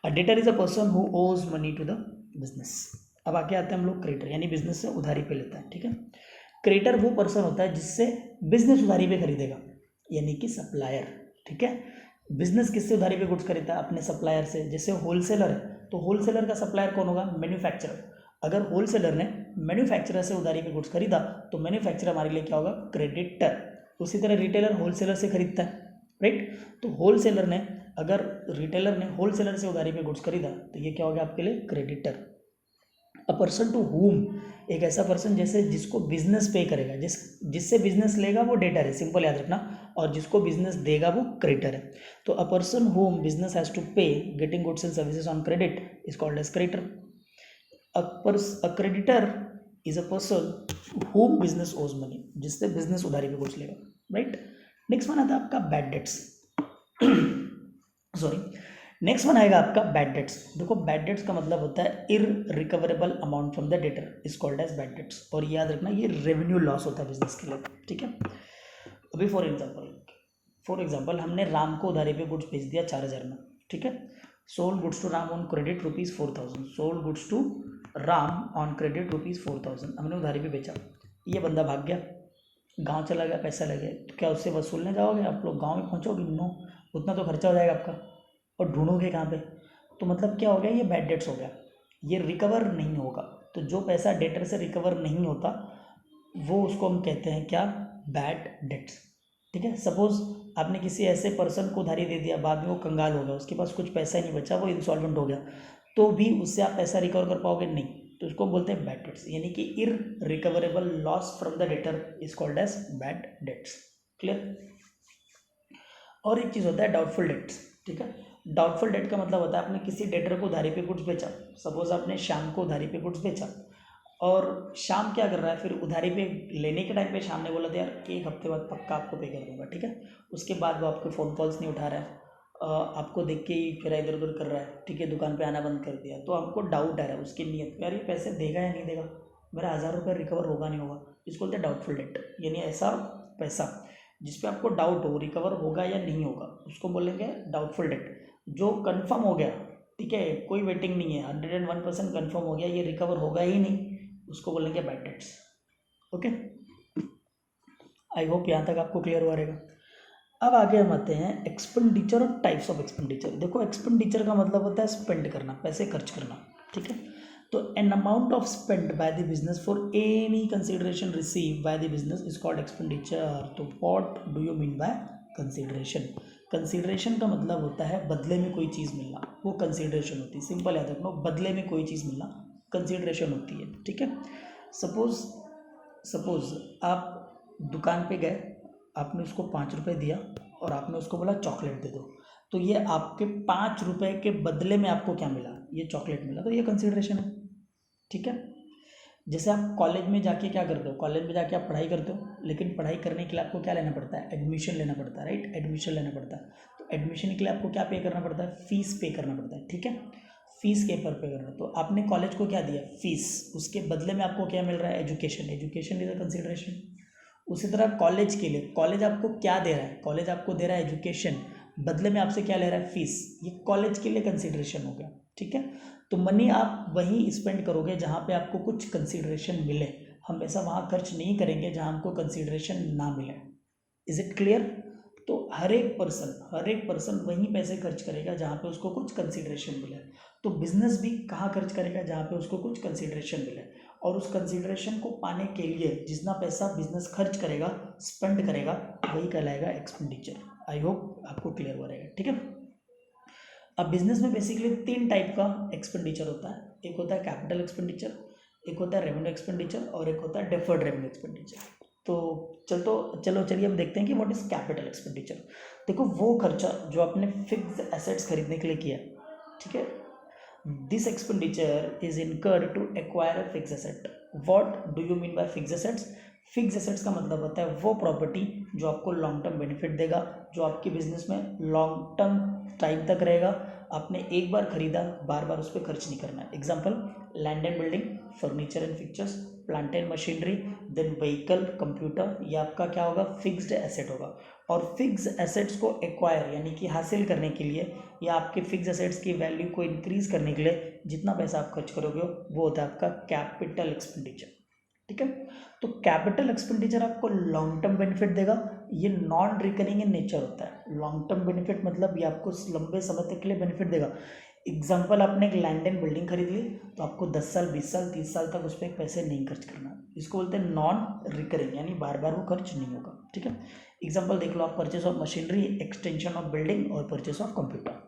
A debtor is a person who owes money to the business. अब आगे आते हैं हम लोग क्रेडिटर, यानी बिजनेस से उधारी पे लेता है, ठीक है। क्रेडिटर वो पर्सन होता है जिससे बिजनेस उधारी पे खरीदेगा, यानी कि सप्लायर, ठीक है। बिजनेस किससे उधारी पे गुड्स खरीदता है, अपने सप्लायर से। जैसे होलसेलर है तो होलसेलर का सप्लायर कौन होगा, मैन्युफैक्चरर। अगर होलसेलर ने मैन्युफैक्चरर से उधारी पे गुड्स खरीदा तो मैन्युफैक्चरर हमारे लिए क्या होगा, क्रेडिटर। उसी तरह रिटेलर होलसेलर से खरीदता है, राइट। तो होलसेलर ने, अगर रिटेलर ने होलसेलर से उधारी पे गुड्स खरीदा तो ये क्या हो गया आपके लिए, creditor. A person to whom, एक ऐसा पर्सन जैसे जिसको बिजनेस पे करेगा, जिससे बिजनेस लेगा वो डेटर है, सिंपल याद रखना, और जिसको बिजनेस देगा वो क्रेडिटर है। तो a person whom business has to pay getting goods and services on credit is called as creditor. A creditor is a person whom business owes money, जिससे बिजनेस उधारी पे गुड्स लेगा, राइट। नेक्स्ट वन आता है आपका bad debts. Sorry, next one आएगा आपका bad debts. देखो बैड डेट्स का मतलब होता है irrecoverable amount from the debtor is called as bad debts, और याद रखना ये रेवेन्यू लॉस होता है बिजनेस के लिए, ठीक है। अभी फॉर एग्जाम्पल हमने राम को उधारी पे गुड्स बेच दिया 4,000 में, ठीक है। Sold goods to Ram on credit ₹4,000, sold goods to Ram on credit ₹4,000, हमने उधारी पे बेचा। ये बंदा भाग गया, गांव चला गया, पैसा लगे, तो क्या उससे वसूलने जाओगे आप लोग, गांव में पहुंचोगे? नो, उतना तो खर्चा हो जाएगा आपका, और ढूंढोगे कहाँ पे? तो मतलब क्या हो गया, ये बैड डेट्स हो गया, ये रिकवर नहीं होगा। तो जो पैसा डेटर से रिकवर नहीं होता वो उसको हम कहते हैं क्या, बैड डेट्स, ठीक है। सपोज आपने किसी ऐसे पर्सन को उधारी दे दिया, बाद में वो कंगाल हो गया, उसके पास कुछ पैसा ही नहीं बचा, वो इंसॉल्वेंट हो गया, तो भी उससे आप पैसा रिकवर कर पाओगे नहीं, तो उसको बोलते हैं बैड डेट्स, यानी कि irrecoverable loss from the debtor is called as bad debts, clear. और एक चीज़ होता है डाउटफुल डेट्स, ठीक है। डाउटफुल डेट का मतलब होता है आपने किसी डेटर को उधारी पे गुड्स बेचा, सपोज आपने शाम को उधारी पे गुड्स बेचा, और शाम क्या कर रहा है, फिर उधारी पे लेने के टाइम पे शाम ने बोला था यार 1 हफ्ते बाद पक्का आपको पे कर दूंगा, ठीक है। उसके बाद वो आपके फ़ोन कॉल्स नहीं उठा रहा है, आपको देख के ही फिर इधर उधर कर रहा है, ठीक है, दुकान पे आना बंद कर दिया, तो आपको डाउट आ रहा है उसकी नीयत पे, यार ये पैसे देगा या नहीं देगा, मेरा 1,000 रुपये रिकवर होगा नहीं होगा, इसको बोलते हैं डाउटफुल डेट, यानी ऐसा पैसा जिस पे आपको डाउट हो रिकवर होगा या नहीं होगा, उसको बोलेंगे डाउटफुल डेट। जो कंफर्म हो गया, ठीक है, कोई वेटिंग नहीं है, 101% कंफर्म हो गया ये रिकवर होगा ही नहीं, उसको बोलेंगे bad debts, okay. I hope यहाँ तक आपको क्लियर हुआ रहेगा। अब आगे हम आते हैं एक्सपेंडिचर और टाइप्स ऑफ एक्सपेंडिचर। देखो एक्सपेंडिचर का मतलब होता है स्पेंड करना, पैसे खर्च करना, ठीक है। तो an amount of spend by the business for any consideration receive by the business is called expenditure. तो what do you mean by consideration? Consideration का मतलब होता है बदले में कोई चीज़ मिलना, वो कंसिडरेशन होती है, सिंपल याद रखना, बदले में कोई चीज़ मिलना कंसिडरेशन होती है, ठीक है। सपोज आप दुकान पे गए, आपने उसको 5 रुपये दिया और आपने उसको बोला चॉकलेट दे दो, तो ये आपके 5 रुपये के बदले में आपको क्या मिला, ये चॉकलेट मिला, तो ये कंसिडरेशन है, ठीक है। जैसे आप कॉलेज में जाके क्या करते हो, कॉलेज में जाके आप पढ़ाई करते हो, लेकिन पढ़ाई करने के लिए आपको क्या लेना पड़ता है, एडमिशन लेना पड़ता है, राइट, एडमिशन लेना पड़ता है। तो एडमिशन के लिए आपको क्या पे करना पड़ता है, फीस पे करना पड़ता है, ठीक है, फीस के पर पे करना। तो आपने कॉलेज को क्या दिया, फीस, उसके बदले में आपको क्या मिल रहा है, education, education is a consideration. उसी तरह कॉलेज के लिए, कॉलेज आपको क्या दे रहा है, कॉलेज आपको दे रहा है एजुकेशन, बदले में आपसे क्या ले रहा है, फीस, ये कॉलेज के लिए कंसिडरेशन हो गया, ठीक है। तो मनी आप वहीं स्पेंड करोगे जहाँ पे आपको कुछ कंसिडरेशन मिले, हमेशा वहाँ खर्च नहीं करेंगे जहाँ हमको कंसिडरेशन ना मिले। Is it clear? तो हर एक पर्सन वहीं पैसे खर्च करेगा जहाँ पे उसको कुछ कंसिडरेशन मिले। तो बिजनेस भी कहाँ खर्च करेगा, जहाँ पे उसको कुछ कंसिडरेशन मिले, और उस कंसिडरेशन को पाने के लिए जितना पैसा बिजनेस खर्च करेगा, स्पेंड करेगा, वही कहलाएगा एक्सपेंडिचर। आई होप आपको क्लियर हो रहेगा, ठीक है। अब बिजनेस में बेसिकली 3 टाइप का एक्सपेंडिचर होता है, एक होता है कैपिटल एक्सपेंडिचर, एक होता है रेवेन्यू एक्सपेंडिचर, और एक होता है डेफर्ड रेवेन्यू एक्सपेंडिचर। तो चलिए हम देखते हैं कि व्हाट इज कैपिटल एक्सपेंडिचर। देखो वो खर्चा जो आपने फिक्स एसेट्स खरीदने के लिए किया, ठीक है, this expenditure is incurred to acquire a fix asset. What do you mean by fix assets? Fix assets का मतलब होता है वो प्रॉपर्टी जो आपको लॉन्ग टर्म बेनिफिट देगा, जो आपके बिजनेस में लॉन्ग टर्म टाइम तक रहेगा। आपने एक बार खरीदा, बार बार उस पर खर्च नहीं करना है। Example, land and building, furniture and fixtures, plant and machinery, then vehicle, computer, ये आपका क्या होगा, फिक्स्ड एसेट होगा। और फिक्स एसेट्स को एक्वायर यानी कि हासिल करने के लिए, या आपके फिक्स एसेट्स की वैल्यू को इंक्रीज करने के लिए जितना पैसा आप खर्च करोगे वो होता है आपका कैपिटल एक्सपेंडिचर, ठीक है। तो कैपिटल एक्सपेंडिचर आपको लॉन्ग टर्म बेनिफिट देगा, ये नॉन रिकरिंग इन नेचर होता है। लॉन्ग टर्म बेनिफिट मतलब ये आपको लंबे समय तक के लिए बेनिफिट देगा। एग्जाम्पल, आपने एक लैंड एंड बिल्डिंग खरीद ली, तो आपको 10 साल, 20 साल, 30 साल तक उस पर पैसे नहीं खर्च करना। इसको बोलते हैं नॉन रिकरिंग, यानी बार बार वो खर्च नहीं होगा, ठीक है। एग्जाम्पल देख लो आप, purchase of machinery, extension of building, और परचेस ऑफ कंप्यूटर।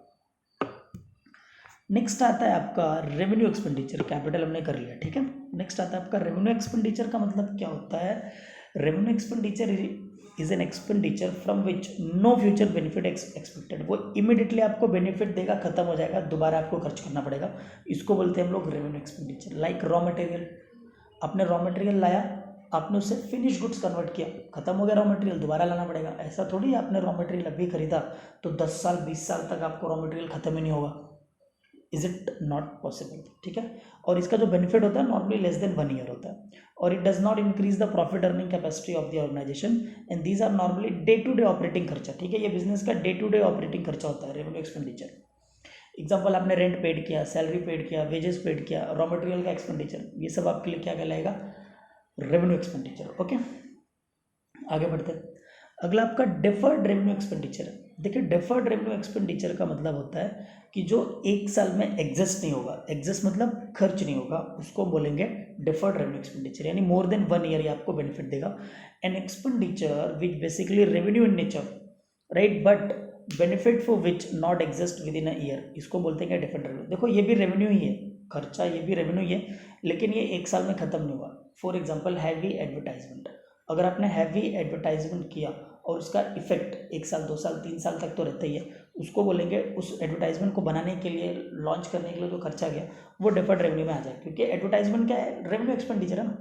नेक्स्ट आता है आपका रेवेन्यू एक्सपेंडिचर। कैपिटल हमने कर लिया, ठीक है। नेक्स्ट आता है आपका रेवेन्यू एक्सपेंडिचर। का मतलब क्या होता है, revenue expenditure is an expenditure from which no future benefit expected. वो इमीडिएटली आपको बेनिफिट देगा, खत्म हो जाएगा, दोबारा आपको खर्च करना पड़ेगा, इसको बोलते हैं हम लोग revenue expenditure. Like raw material, आपने रॉ मटेरियल लाया, आपने उससे फिनिश गुड्स कन्वर्ट किया, खत्म हो गया रॉ मटेरियल, दोबारा लाना पड़ेगा। ऐसा थोड़ी आपने रॉ मटेरियल अभी खरीदा तो 10 साल 20 साल तक आपको रॉ मटेरियल खत्म ही नहीं होगा। इज इट नॉट पॉसिबल, ठीक है। और इसका जो बेनिफिट होता है नॉर्मली लेस देन 1 ईयर होता है, और it does not increase the profit earning capacity of the organisation, and these are normally day to day operating खर्चा, ठीक है। ये बिजनेस का डे टू डे ऑपरेटिंग खर्चा होता है रेवेन्यू एक्सपेंडिचर। एग्जाम्पल, आपने रेंट पेड किया, सैलरी पेड किया, वेजेस पेड किया, रॉ मटेरियल का एक्सपेंडिचर, ये सब आपके लिए क्या कहलाएगा, रेवेन्यू एक्सपेंडिचर, ओके। आगे बढ़ते हैं। अगला आपका डेफर्ड रेवेन्यू एक्सपेंडिचर। देखिए, डेफर्ड रेवेन्यू एक्सपेंडिचर का मतलब होता है कि जो 1 साल में एग्जिस्ट नहीं होगा, एग्जिस्ट मतलब खर्च नहीं होगा, उसको बोलेंगे डेफर्ड रेवेन्यू एक्सपेंडिचर, यानी मोर देन 1 ईयर ये आपको बेनिफिट देगा। An expenditure which basically revenue in nature, right, but benefit for which not exist with in a year, इसको बोलते हैं डेफर्ड रेवेन्यू। देखो ये भी रेवेन्यू ही है, खर्चा ये भी रेवेन्यू ही है, लेकिन ये 1 साल में खत्म नहीं हुआ। फॉर एग्जाम्पल, हैवी एडवर्टाइजमेंट, अगर आपने हैवी एडवर्टाइजमेंट किया और उसका इफेक्ट 1 साल 2 साल 3 साल तक तो रहता ही है, उसको बोलेंगे, उस एडवर्टाइजमेंट को बनाने के लिए, लॉन्च करने के लिए जो खर्चा गया वो डेफर्ड रेवेन्यू में आ जाए, क्योंकि एडवर्टाइजमेंट क्या है, रेवेन्यू एक्सपेंडिचर है ना।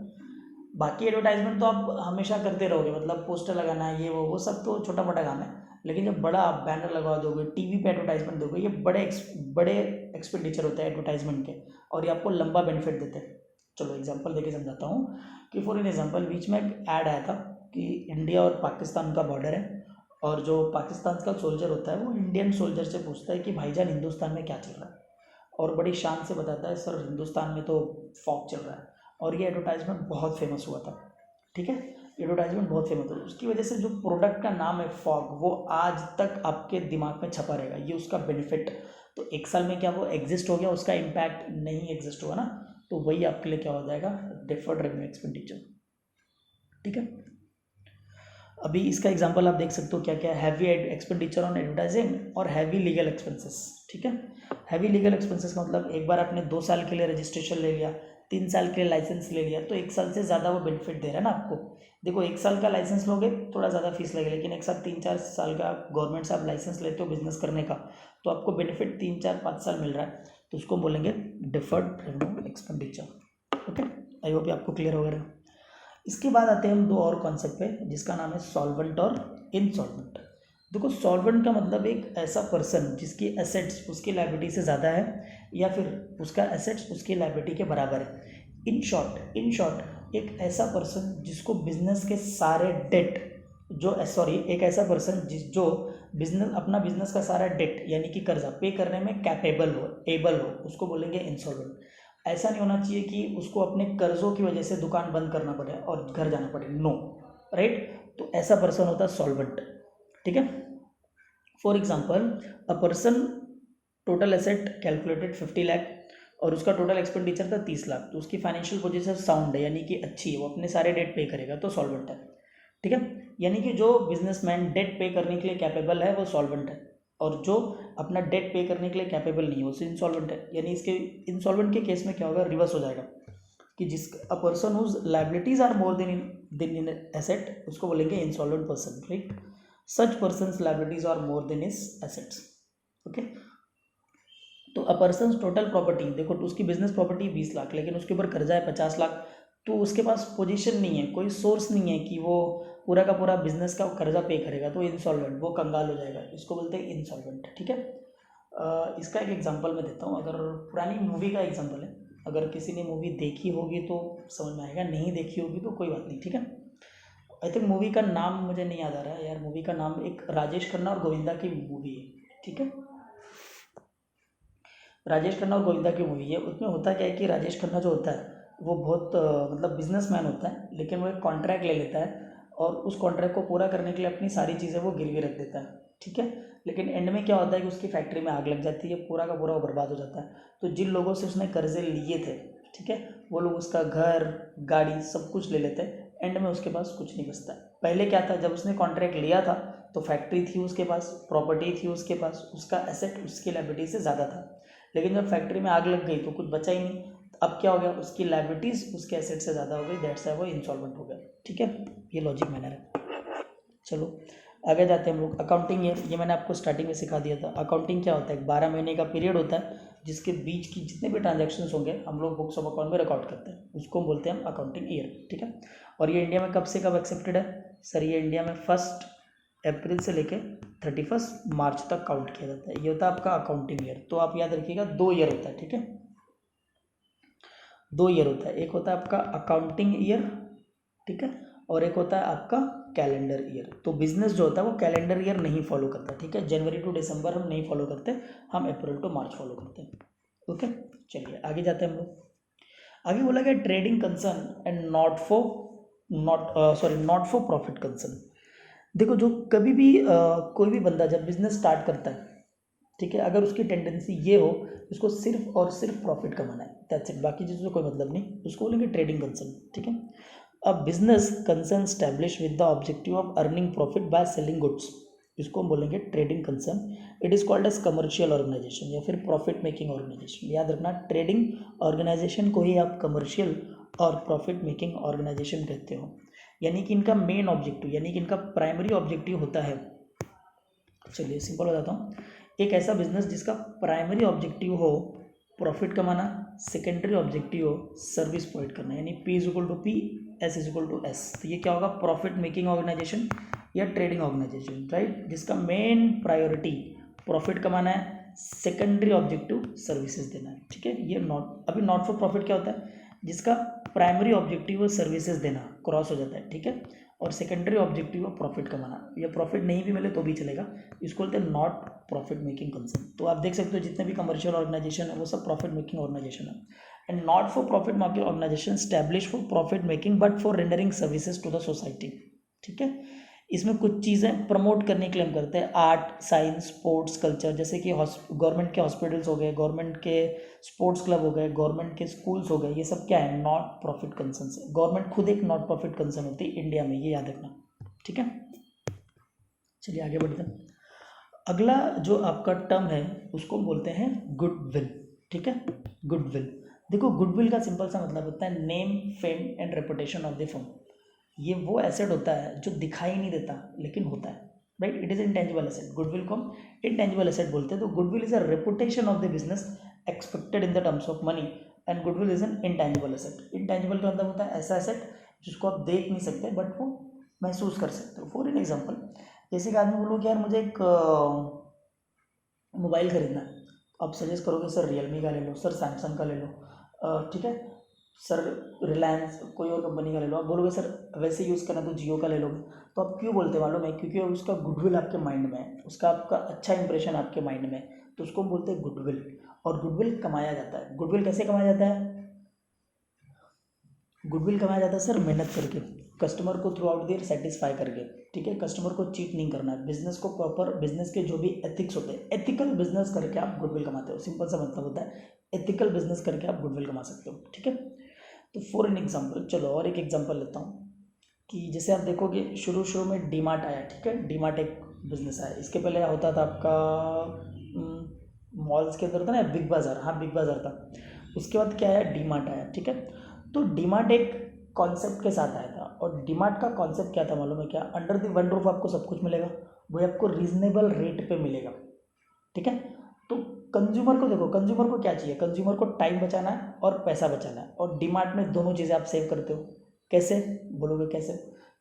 बाकी एडवर्टाइजमेंट तो आप हमेशा करते रहोगे, मतलब पोस्टर लगाना है, ये वो सब तो छोटा मोटा काम है, लेकिन जब बड़ा आप बैनर लगवा दोगे, टीवी पे एडवर्टाइजमेंट दोगे, ये बड़े एक्सपेंडिचर होते हैं एडवर्टाइजमेंट के, और ये आपको लंबा बेनिफिट देते हैं। चलो एग्जांपल देके समझाता हूँ कि फॉर एन एग्जांपल, बीच में एक ऐड आया था कि इंडिया और पाकिस्तान का बॉर्डर है, और जो पाकिस्तान का सोल्जर होता है वो इंडियन सोल्जर से पूछता है कि भाईजान हिंदुस्तान में क्या चल रहा है, और बड़ी शान से बताता है, सर हिंदुस्तान में तो फॉग चल रहा है। और ये एडवर्टाइजमेंट बहुत फेमस हुआ था, ठीक है, एडवर्टाइजमेंट बहुत फेमस हुआ, उसकी वजह से जो प्रोडक्ट का नाम है फॉग, वो आज तक आपके दिमाग में छपा रहेगा, ये उसका बेनिफिट। तो 1 साल में क्या वो एग्जिस्ट हो गया, उसका इम्पैक्ट नहीं एग्जिस्ट हुआ ना, तो वही आपके लिए क्या हो जाएगा, डेफर्ड रेवेन्यू एक्सपेंडिचर, ठीक है। अभी इसका एग्जांपल आप देख सकते हो क्या क्या, हैवी एक्सपेंडिचर ऑन एडवर्टाइजिंग और हैवी लीगल एक्सपेंसेस, ठीक है। हैवी लीगल एक्सपेंसेस का मतलब, एक बार आपने 2 साल के लिए रजिस्ट्रेशन ले लिया, 3 साल के लिए लाइसेंस ले लिया, तो 1 साल से ज़्यादा वो बेनिफिट दे रहा है ना आपको। देखो 1 साल का लाइसेंस लोगे थोड़ा ज़्यादा फीस लगेगा, लेकिन एक साथ 3-4 साल का गवर्नमेंट से आप लाइसेंस लेते हो बिजनेस करने का, तो आपको बेनिफिट 3-4-5 साल मिल रहा है, तो उसको बोलेंगे deferred revenue expenditure, okay. I hope आपको क्लियर हो गया। इसके बाद आते हैं हम दो और कॉन्सेप्ट पे, जिसका नाम है सॉल्वेंट और इनसॉल्वेंट। देखो, सॉल्वेंट का मतलब एक ऐसा पर्सन जिसकी एसेट्स उसकी लायबिलिटी से ज़्यादा है, या फिर उसका एसेट्स उसकी लायबिलिटी के बराबर है। इन शॉर्ट एक ऐसा पर्सन जिसको बिजनेस के सारे डेट एक ऐसा पर्सन जो बिजनेस अपना बिजनेस का सारा डेट यानी कि कर्जा पे करने में कैपेबल हो, एबल हो, उसको बोलेंगे इंसॉल्वेंट। ऐसा नहीं होना चाहिए कि उसको अपने कर्जों की वजह से दुकान बंद करना पड़े और घर जाना पड़े, नो, राइट। तो ऐसा पर्सन होता है सॉल्वेंट, ठीक है। For example, a person total asset calculated 50 lakh और उसका टोटल एक्सपेंडिचर था 30 लाख, तो उसकी फाइनेंशियल पोजीशन साउंड है यानी कि अच्छी है, वो अपने सारे डेट पे करेगा, तो सॉल्वेंट है, ठीक है। यानी कि जो बिजनेसमैन डेट पे करने के लिए कैपेबल है वो सॉल्वेंट है, और जो अपना डेट पे करने के लिए कैपेबल नहीं है वो इंसॉल्वेंट है। यानी इसके इंसॉल्वेंट के केस में क्या होगा, रिवर्स हो जाएगा कि जिस a person whose liabilities are more than in asset, उसको बोलेंगे insolvent person, right. Such persons liabilities are more than his assets, okay. तो अ पर्सन टोटल प्रॉपर्टी, देखो तो उसकी बिजनेस प्रॉपर्टी 20 लाख, लेकिन उसके ऊपर कर्जा है 50 लाख, तो उसके पास पोजीशन नहीं है, कोई सोर्स नहीं है कि वो पूरा का पूरा बिजनेस का कर्जा पे करेगा, तो इंसॉल्वेंट, वो कंगाल हो जाएगा, इसको बोलते हैं इंसॉल्वेंट, ठीक है। इसका एक एग्जांपल मैं देता हूँ, अगर पुरानी मूवी का एग्जांपल है, अगर किसी ने मूवी देखी होगी तो समझ में आएगा, नहीं देखी होगी तो कोई बात नहीं, ठीक है। आई थिंक मूवी का नाम मुझे नहीं याद आ रहा है यार, मूवी का नाम एक राजेश खन्ना और गोविंदा की मूवी है, ठीक है। राजेश खन्ना और गोविंदा की मूवी है। उसमें होता क्या है कि राजेश खन्ना जो होता है वो बहुत मतलब बिजनेसमैन होता है, लेकिन वो एक कॉन्ट्रैक्ट ले लेता है और उस कॉन्ट्रैक्ट को पूरा करने के लिए अपनी सारी चीज़ें वो गिरवी रख देता है, ठीक है। लेकिन एंड में क्या होता है कि उसकी फैक्ट्री में आग लग जाती है, पूरा का पूरा वो बर्बाद हो जाता है। तो जिन लोगों से उसने कर्जे लिए थे, ठीक है, वो लोग उसका घर, गाड़ी, सब कुछ ले लेते हैं, एंड में उसके पास कुछ नहीं बचता। पहले क्या था, जब उसने कॉन्ट्रैक्ट लिया था तो फैक्ट्री थी उसके पास, प्रॉपर्टी थी उसके पास, उसका एसेट उसकी लायबिलिटी से ज़्यादा था। लेकिन जब फैक्ट्री में आग लग गई तो कुछ बचा ही नहीं। अब क्या हो गया, उसकी लायबिलिटीज उसके एसेट से ज़्यादा हो गई, दैट्स व्हाई वो इंसॉल्वेंट हो गया, ठीक है। ये लॉजिक मैंने रखा। चलो आगे जाते हैं हम लोग। अकाउंटिंग ईयर, ये मैंने आपको स्टार्टिंग में सिखा दिया था। अकाउंटिंग क्या होता है, 12 महीने का पीरियड होता है जिसके बीच की जितने भी ट्रांजेक्शन्स होंगे हम लोग बुक्स ऑफ अकाउंट में रिकॉर्ड करते हैं, उसको हम बोलते हैं अकाउंटिंग ईयर, ठीक है। और ये इंडिया में कब से कब एक्सेप्टेड है सर, ये इंडिया में 1 अप्रैल से लेकर 31 मार्च तक काउंट किया जाता है। ये होता है आपका अकाउंटिंग ईयर। तो आप याद रखिएगा 2 ईयर होता है, ठीक है, 2 ईयर होता है। एक होता है आपका अकाउंटिंग ईयर, ठीक है, और एक होता है आपका कैलेंडर ईयर। तो बिजनेस जो होता है वो कैलेंडर ईयर नहीं फॉलो करता, ठीक है, जनवरी टू दिसंबर हम नहीं फॉलो करते, हम अप्रैल टू मार्च फॉलो करते हैं, ओके। चलिए आगे जाते हैं हम लोग। आगे बोला गया trading concern and not for profit concern. देखो, जो कभी भी कोई भी बंदा जब बिजनेस स्टार्ट करता है, ठीक है, अगर उसकी टेंडेंसी ये हो उसको सिर्फ और सिर्फ प्रॉफिट कमाना है, दैट्स इट, बाकी चीज़ों से कोई मतलब नहीं, उसको बोलेंगे ट्रेडिंग कंसर्न, ठीक है। A business concern establish with the objective of earning profit by selling goods, इसको हम बोलेंगे trading concern. It is called as commercial organisation या फिर प्रॉफिट मेकिंग ऑर्गेनाइजेशन। याद रखना, ट्रेडिंग ऑर्गेनाइजेशन को ही आप कमर्शियल और प्रॉफिट मेकिंग ऑर्गेनाइजेशन कहते हो। यानी कि इनका मेन ऑब्जेक्टिव यानी कि इनका प्राइमरी ऑब्जेक्टिव होता है, चलिए सिंपल बताता हूँ, एक ऐसा बिजनेस जिसका प्राइमरी ऑब्जेक्टिव हो प्रॉफिट कमाना, सेकेंडरी ऑब्जेक्टिव हो सर्विस प्रोवाइड करना, यानी P is equal to P, S is equal to S। तो ये क्या होगा, प्रॉफिट मेकिंग ऑर्गेनाइजेशन या ट्रेडिंग ऑर्गेनाइजेशन, राइट, जिसका मेन प्रायोरिटी प्रॉफिट कमाना है, सेकेंडरी ऑब्जेक्टिव सर्विसेज देना है, ठीक है। ये नॉट फॉर प्रॉफिट क्या होता है, जिसका प्राइमरी ऑब्जेक्टिव सर्विसेज देना, क्रॉस हो जाता है, ठीक है, और सेकेंडरी ऑब्जेक्टिव प्रॉफिट कमाना, या प्रॉफिट नहीं भी मिले तो भी चलेगा, इसको बोलते हैं नॉट प्रॉफिट मेकिंग कंसर्न। तो आप देख सकते हो जितने भी कमर्शियल ऑर्गेनाइजेशन है वो सब प्रॉफिट मेकिंग ऑर्गेनाइजेशन है। And not for profit making organisation establish for profit making but for rendering services to the society, ठीक है। इसमें कुछ चीज़ें प्रमोट करने के लिए हम करते हैं, आर्ट, साइंस, स्पोर्ट्स, कल्चर, जैसे कि गवर्नमेंट के हॉस्पिटल्स हो गए, गवर्नमेंट के स्पोर्ट्स क्लब हो गए, गवर्नमेंट के स्कूल्स हो गए, ये सब क्या है, नॉट प्रॉफिट कंसर्न है। गवर्नमेंट खुद एक नॉट प्रॉफिट कंसर्न होती है इंडिया में, ये याद रखना, ठीक है। चलिए आगे बढ़ते हैं। अगला जो आपका टर्म है उसको बोलते हैं गुडविल, ठीक है, गुडविल। देखो, गुडविल का सिंपल सा मतलब होता है name, fame and reputation of the firm. ये वो एसेट होता है जो दिखाई नहीं देता लेकिन होता है, right, it is intangible asset. Goodwill को हम इंटेंजिबल एसेट बोलते हैं। तो goodwill is a reputation of the business expected in the terms of money and goodwill is an intangible asset. Intangible का मतलब होता है ऐसा एसेट जिसको आप देख नहीं सकते बट वो महसूस कर सकते हो। फॉर एन एग्जाम्पल, जैसे कि आदमी बोलो कि यार मुझे एक मोबाइल खरीदना है, आप सजेस्ट करोगे सर रियलमी का ले लो, सर सैमसंग का ले लो, ठीक है सर, रिलायंस कोई और कंपनी का ले लो। आप बोलोगे सर वैसे यूज़ करना तो जियो का ले लोगे। तो आप क्यों बोलते मालूम है? क्योंकि उसका गुडविल आपके माइंड में है, उसका आपका अच्छा इंप्रेशन आपके माइंड में है, तो उसको हम बोलते हैं गुडविल। और गुडविल कमाया जाता है। गुडविल कैसे कमाया जाता है? गुडविल कमाया जाता है सर मेहनत करके, कस्टमर को थ्रू आउट देर सेटिस्फाई करके, ठीक है, कस्टमर को चीट नहीं करना है, बिजनेस को प्रॉपर, बिजनेस के जो भी एथिक्स होते हैं, एथिकल बिजनेस करके आप गुडविल कमाते हो। सिंपल सा मतलब होता है एथिकल बिजनेस करके आप गुडविल कमा सकते हो, ठीक है। तो फॉर एन एग्जाम्पल, चलो और एक एग्जाम्पल लेता हूँ कि जैसे आप देखोगे शुरू में डीमार्ट आया, ठीक है, डीमार्ट एक बिजनेस आया। इसके पहले होता था आपका मॉल्स के अंदर होता ना बिग बाज़ार, हाँ बिग बाज़ार था। उसके बाद क्या आया? डीमार्ट आया, ठीक है। तो डीमार्ट एक कॉन्सेप्ट के साथ आया था, और डीमार्ट का कॉन्सेप्ट क्या था मालूम है क्या? अंडर द वन रूफ आपको सब कुछ मिलेगा, वो आपको रीजनेबल रेट पे मिलेगा, ठीक है। तो कंज्यूमर को देखो, कंज्यूमर को क्या चाहिए? कंज्यूमर को टाइम बचाना है और पैसा बचाना है, और डीमार्ट में दोनों चीज़ें आप सेव करते हो। कैसे बोलोगे कैसे?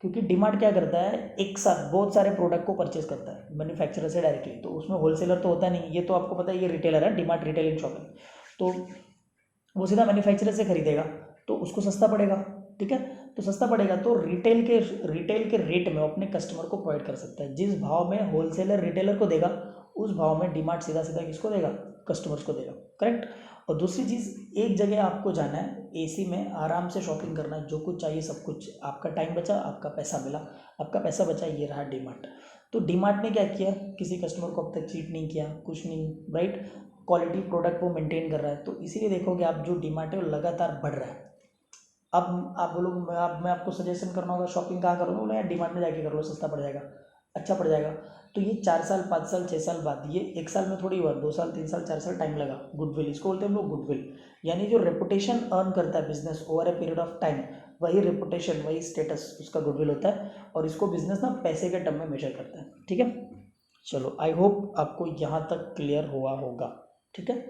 क्योंकि डीमार्ट क्या करता है, एक साथ बहुत सारे प्रोडक्ट को परचेज करता है मैन्युफैक्चरर से डायरेक्टली, तो उसमें होलसेलर तो होता नहीं, ये तो आपको पता है, ये रिटेलर है, डीमार्ट रिटेलिंग शॉप है, तो वो सीधा मैन्युफैक्चरर से खरीदेगा तो उसको सस्ता पड़ेगा, ठीक है। तो सस्ता पड़ेगा तो रिटेल के रेट में अपने कस्टमर को प्रोवाइड कर सकता है। जिस भाव में होलसेलर रिटेलर को देगा, उस भाव में डीमार्ट सीधा सीधा किसको देगा? कस्टमर्स को देगा, करेक्ट। और दूसरी चीज़, एक जगह आपको जाना है, एसी में आराम से शॉपिंग करना है, जो कुछ चाहिए सब कुछ, आपका टाइम बचा, आपका पैसा मिला, आपका पैसा बचा, ये रहा डीमार्ट। तो डीमार्ट ने क्या किया? किसी कस्टमर को अब तक चीट नहीं किया, कुछ नहीं, राइट, क्वालिटी प्रोडक्ट वो मेंटेन कर रहा है। तो इसीलिए देखोगे आप जो डीमार्ट है वो लगातार बढ़ रहा है। अब आप बोलो मैं आपको सजेशन करना होगा शॉपिंग कहाँ करोगे, बोलो यार डीमार्ट में जाके कर लो, सस्ता पड़ जाएगा, अच्छा पड़ जाएगा। तो ये 4 साल 5 साल 6 साल बाद, ये 1 साल में थोड़ी हुआ, 2 साल 3 साल 4 साल टाइम लगा। गुडविल इसको बोलते हैं हम लोग, गुडविल। यानी जो रेपुटेशन अर्न करता है business over a period of time, वही रेपुटेशन, वही स्टेटस उसका गुडविल होता है। और इसको बिजनेस ना पैसे के टर्म में मेजर करता है, ठीक है। चलो आई होप आपको यहाँ तक क्लियर हुआ होगा, ठीक है।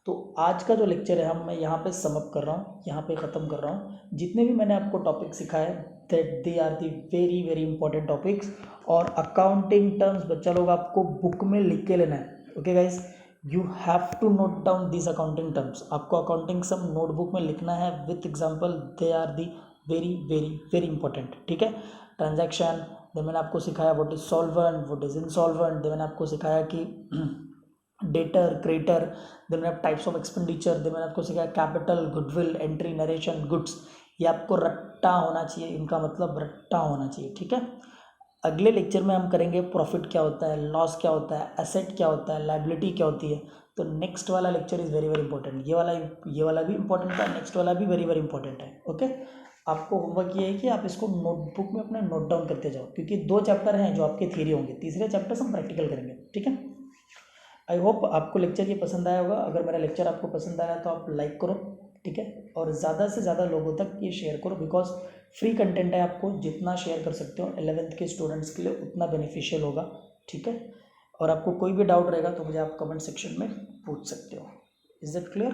तो आज का जो लेक्चर है मैं यहाँ पे समअप कर रहा हूँ, यहाँ पे ख़त्म कर रहा हूँ। जितने भी मैंने आपको टॉपिक सिखाए, that they are the very very important topics. और अकाउंटिंग टर्म्स बच्चा लोग आपको बुक में लिख के लेना है, okay guys, you have to note down this accounting terms. आपको अकाउंटिंग सम नोटबुक में लिखना है with example, they are the very very very important, ठीक है। ट्रांजैक्शन, देन मैंने आपको सिखाया what is solvent, what is insolvent, then मैंने आपको सिखाया कि डेटर क्रेडिटर, देन मैंने टाइप्स ऑफ एक्सपेंडिचर, देन मैंने आपको सिखाया capital, goodwill, entry, narration, goods. ये आपको रट्टा होना चाहिए, इनका मतलब रट्टा होना चाहिए, ठीक है। अगले लेक्चर में हम करेंगे प्रॉफिट क्या होता है, लॉस क्या होता है, एसेट क्या होता है, लाइबिलिटी क्या होती है। तो नेक्स्ट वाला lecture is very very important. ये वाला भी इंपॉर्टेंट था, नेक्स्ट वाला भी वेरी वेरी इंपॉर्टेंट है, ओके। आपको होमवर्क ये है कि आप इसको नोटबुक में अपने नोट डाउन करते जाओ, क्योंकि 2 चैप्टर हैं जो आपके थियरी होंगे, तीसरे चैप्टर हम प्रैक्टिकल करेंगे, ठीक है। आई होप आपको लेक्चर ये पसंद आया होगा। अगर मेरा लेक्चर आपको पसंद आया तो आप लाइक करो, ठीक है, और ज़्यादा से ज़्यादा लोगों तक ये शेयर करो, बिकॉज फ्री कंटेंट है, आपको जितना शेयर कर सकते हो 11th के स्टूडेंट्स के लिए उतना बेनिफिशियल होगा, ठीक है। और आपको कोई भी डाउट रहेगा तो मुझे आप कमेंट सेक्शन में पूछ सकते हो। Is it clear?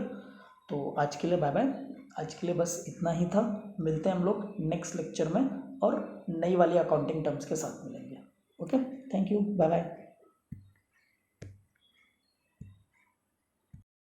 तो आज के लिए बाय बाय, आज के लिए बस इतना ही था। मिलते हैं हम लोग नेक्स्ट लेक्चर में और नई वाली अकाउंटिंग टर्म्स के साथ मिलेंगे, okay. Thank you, bye bye.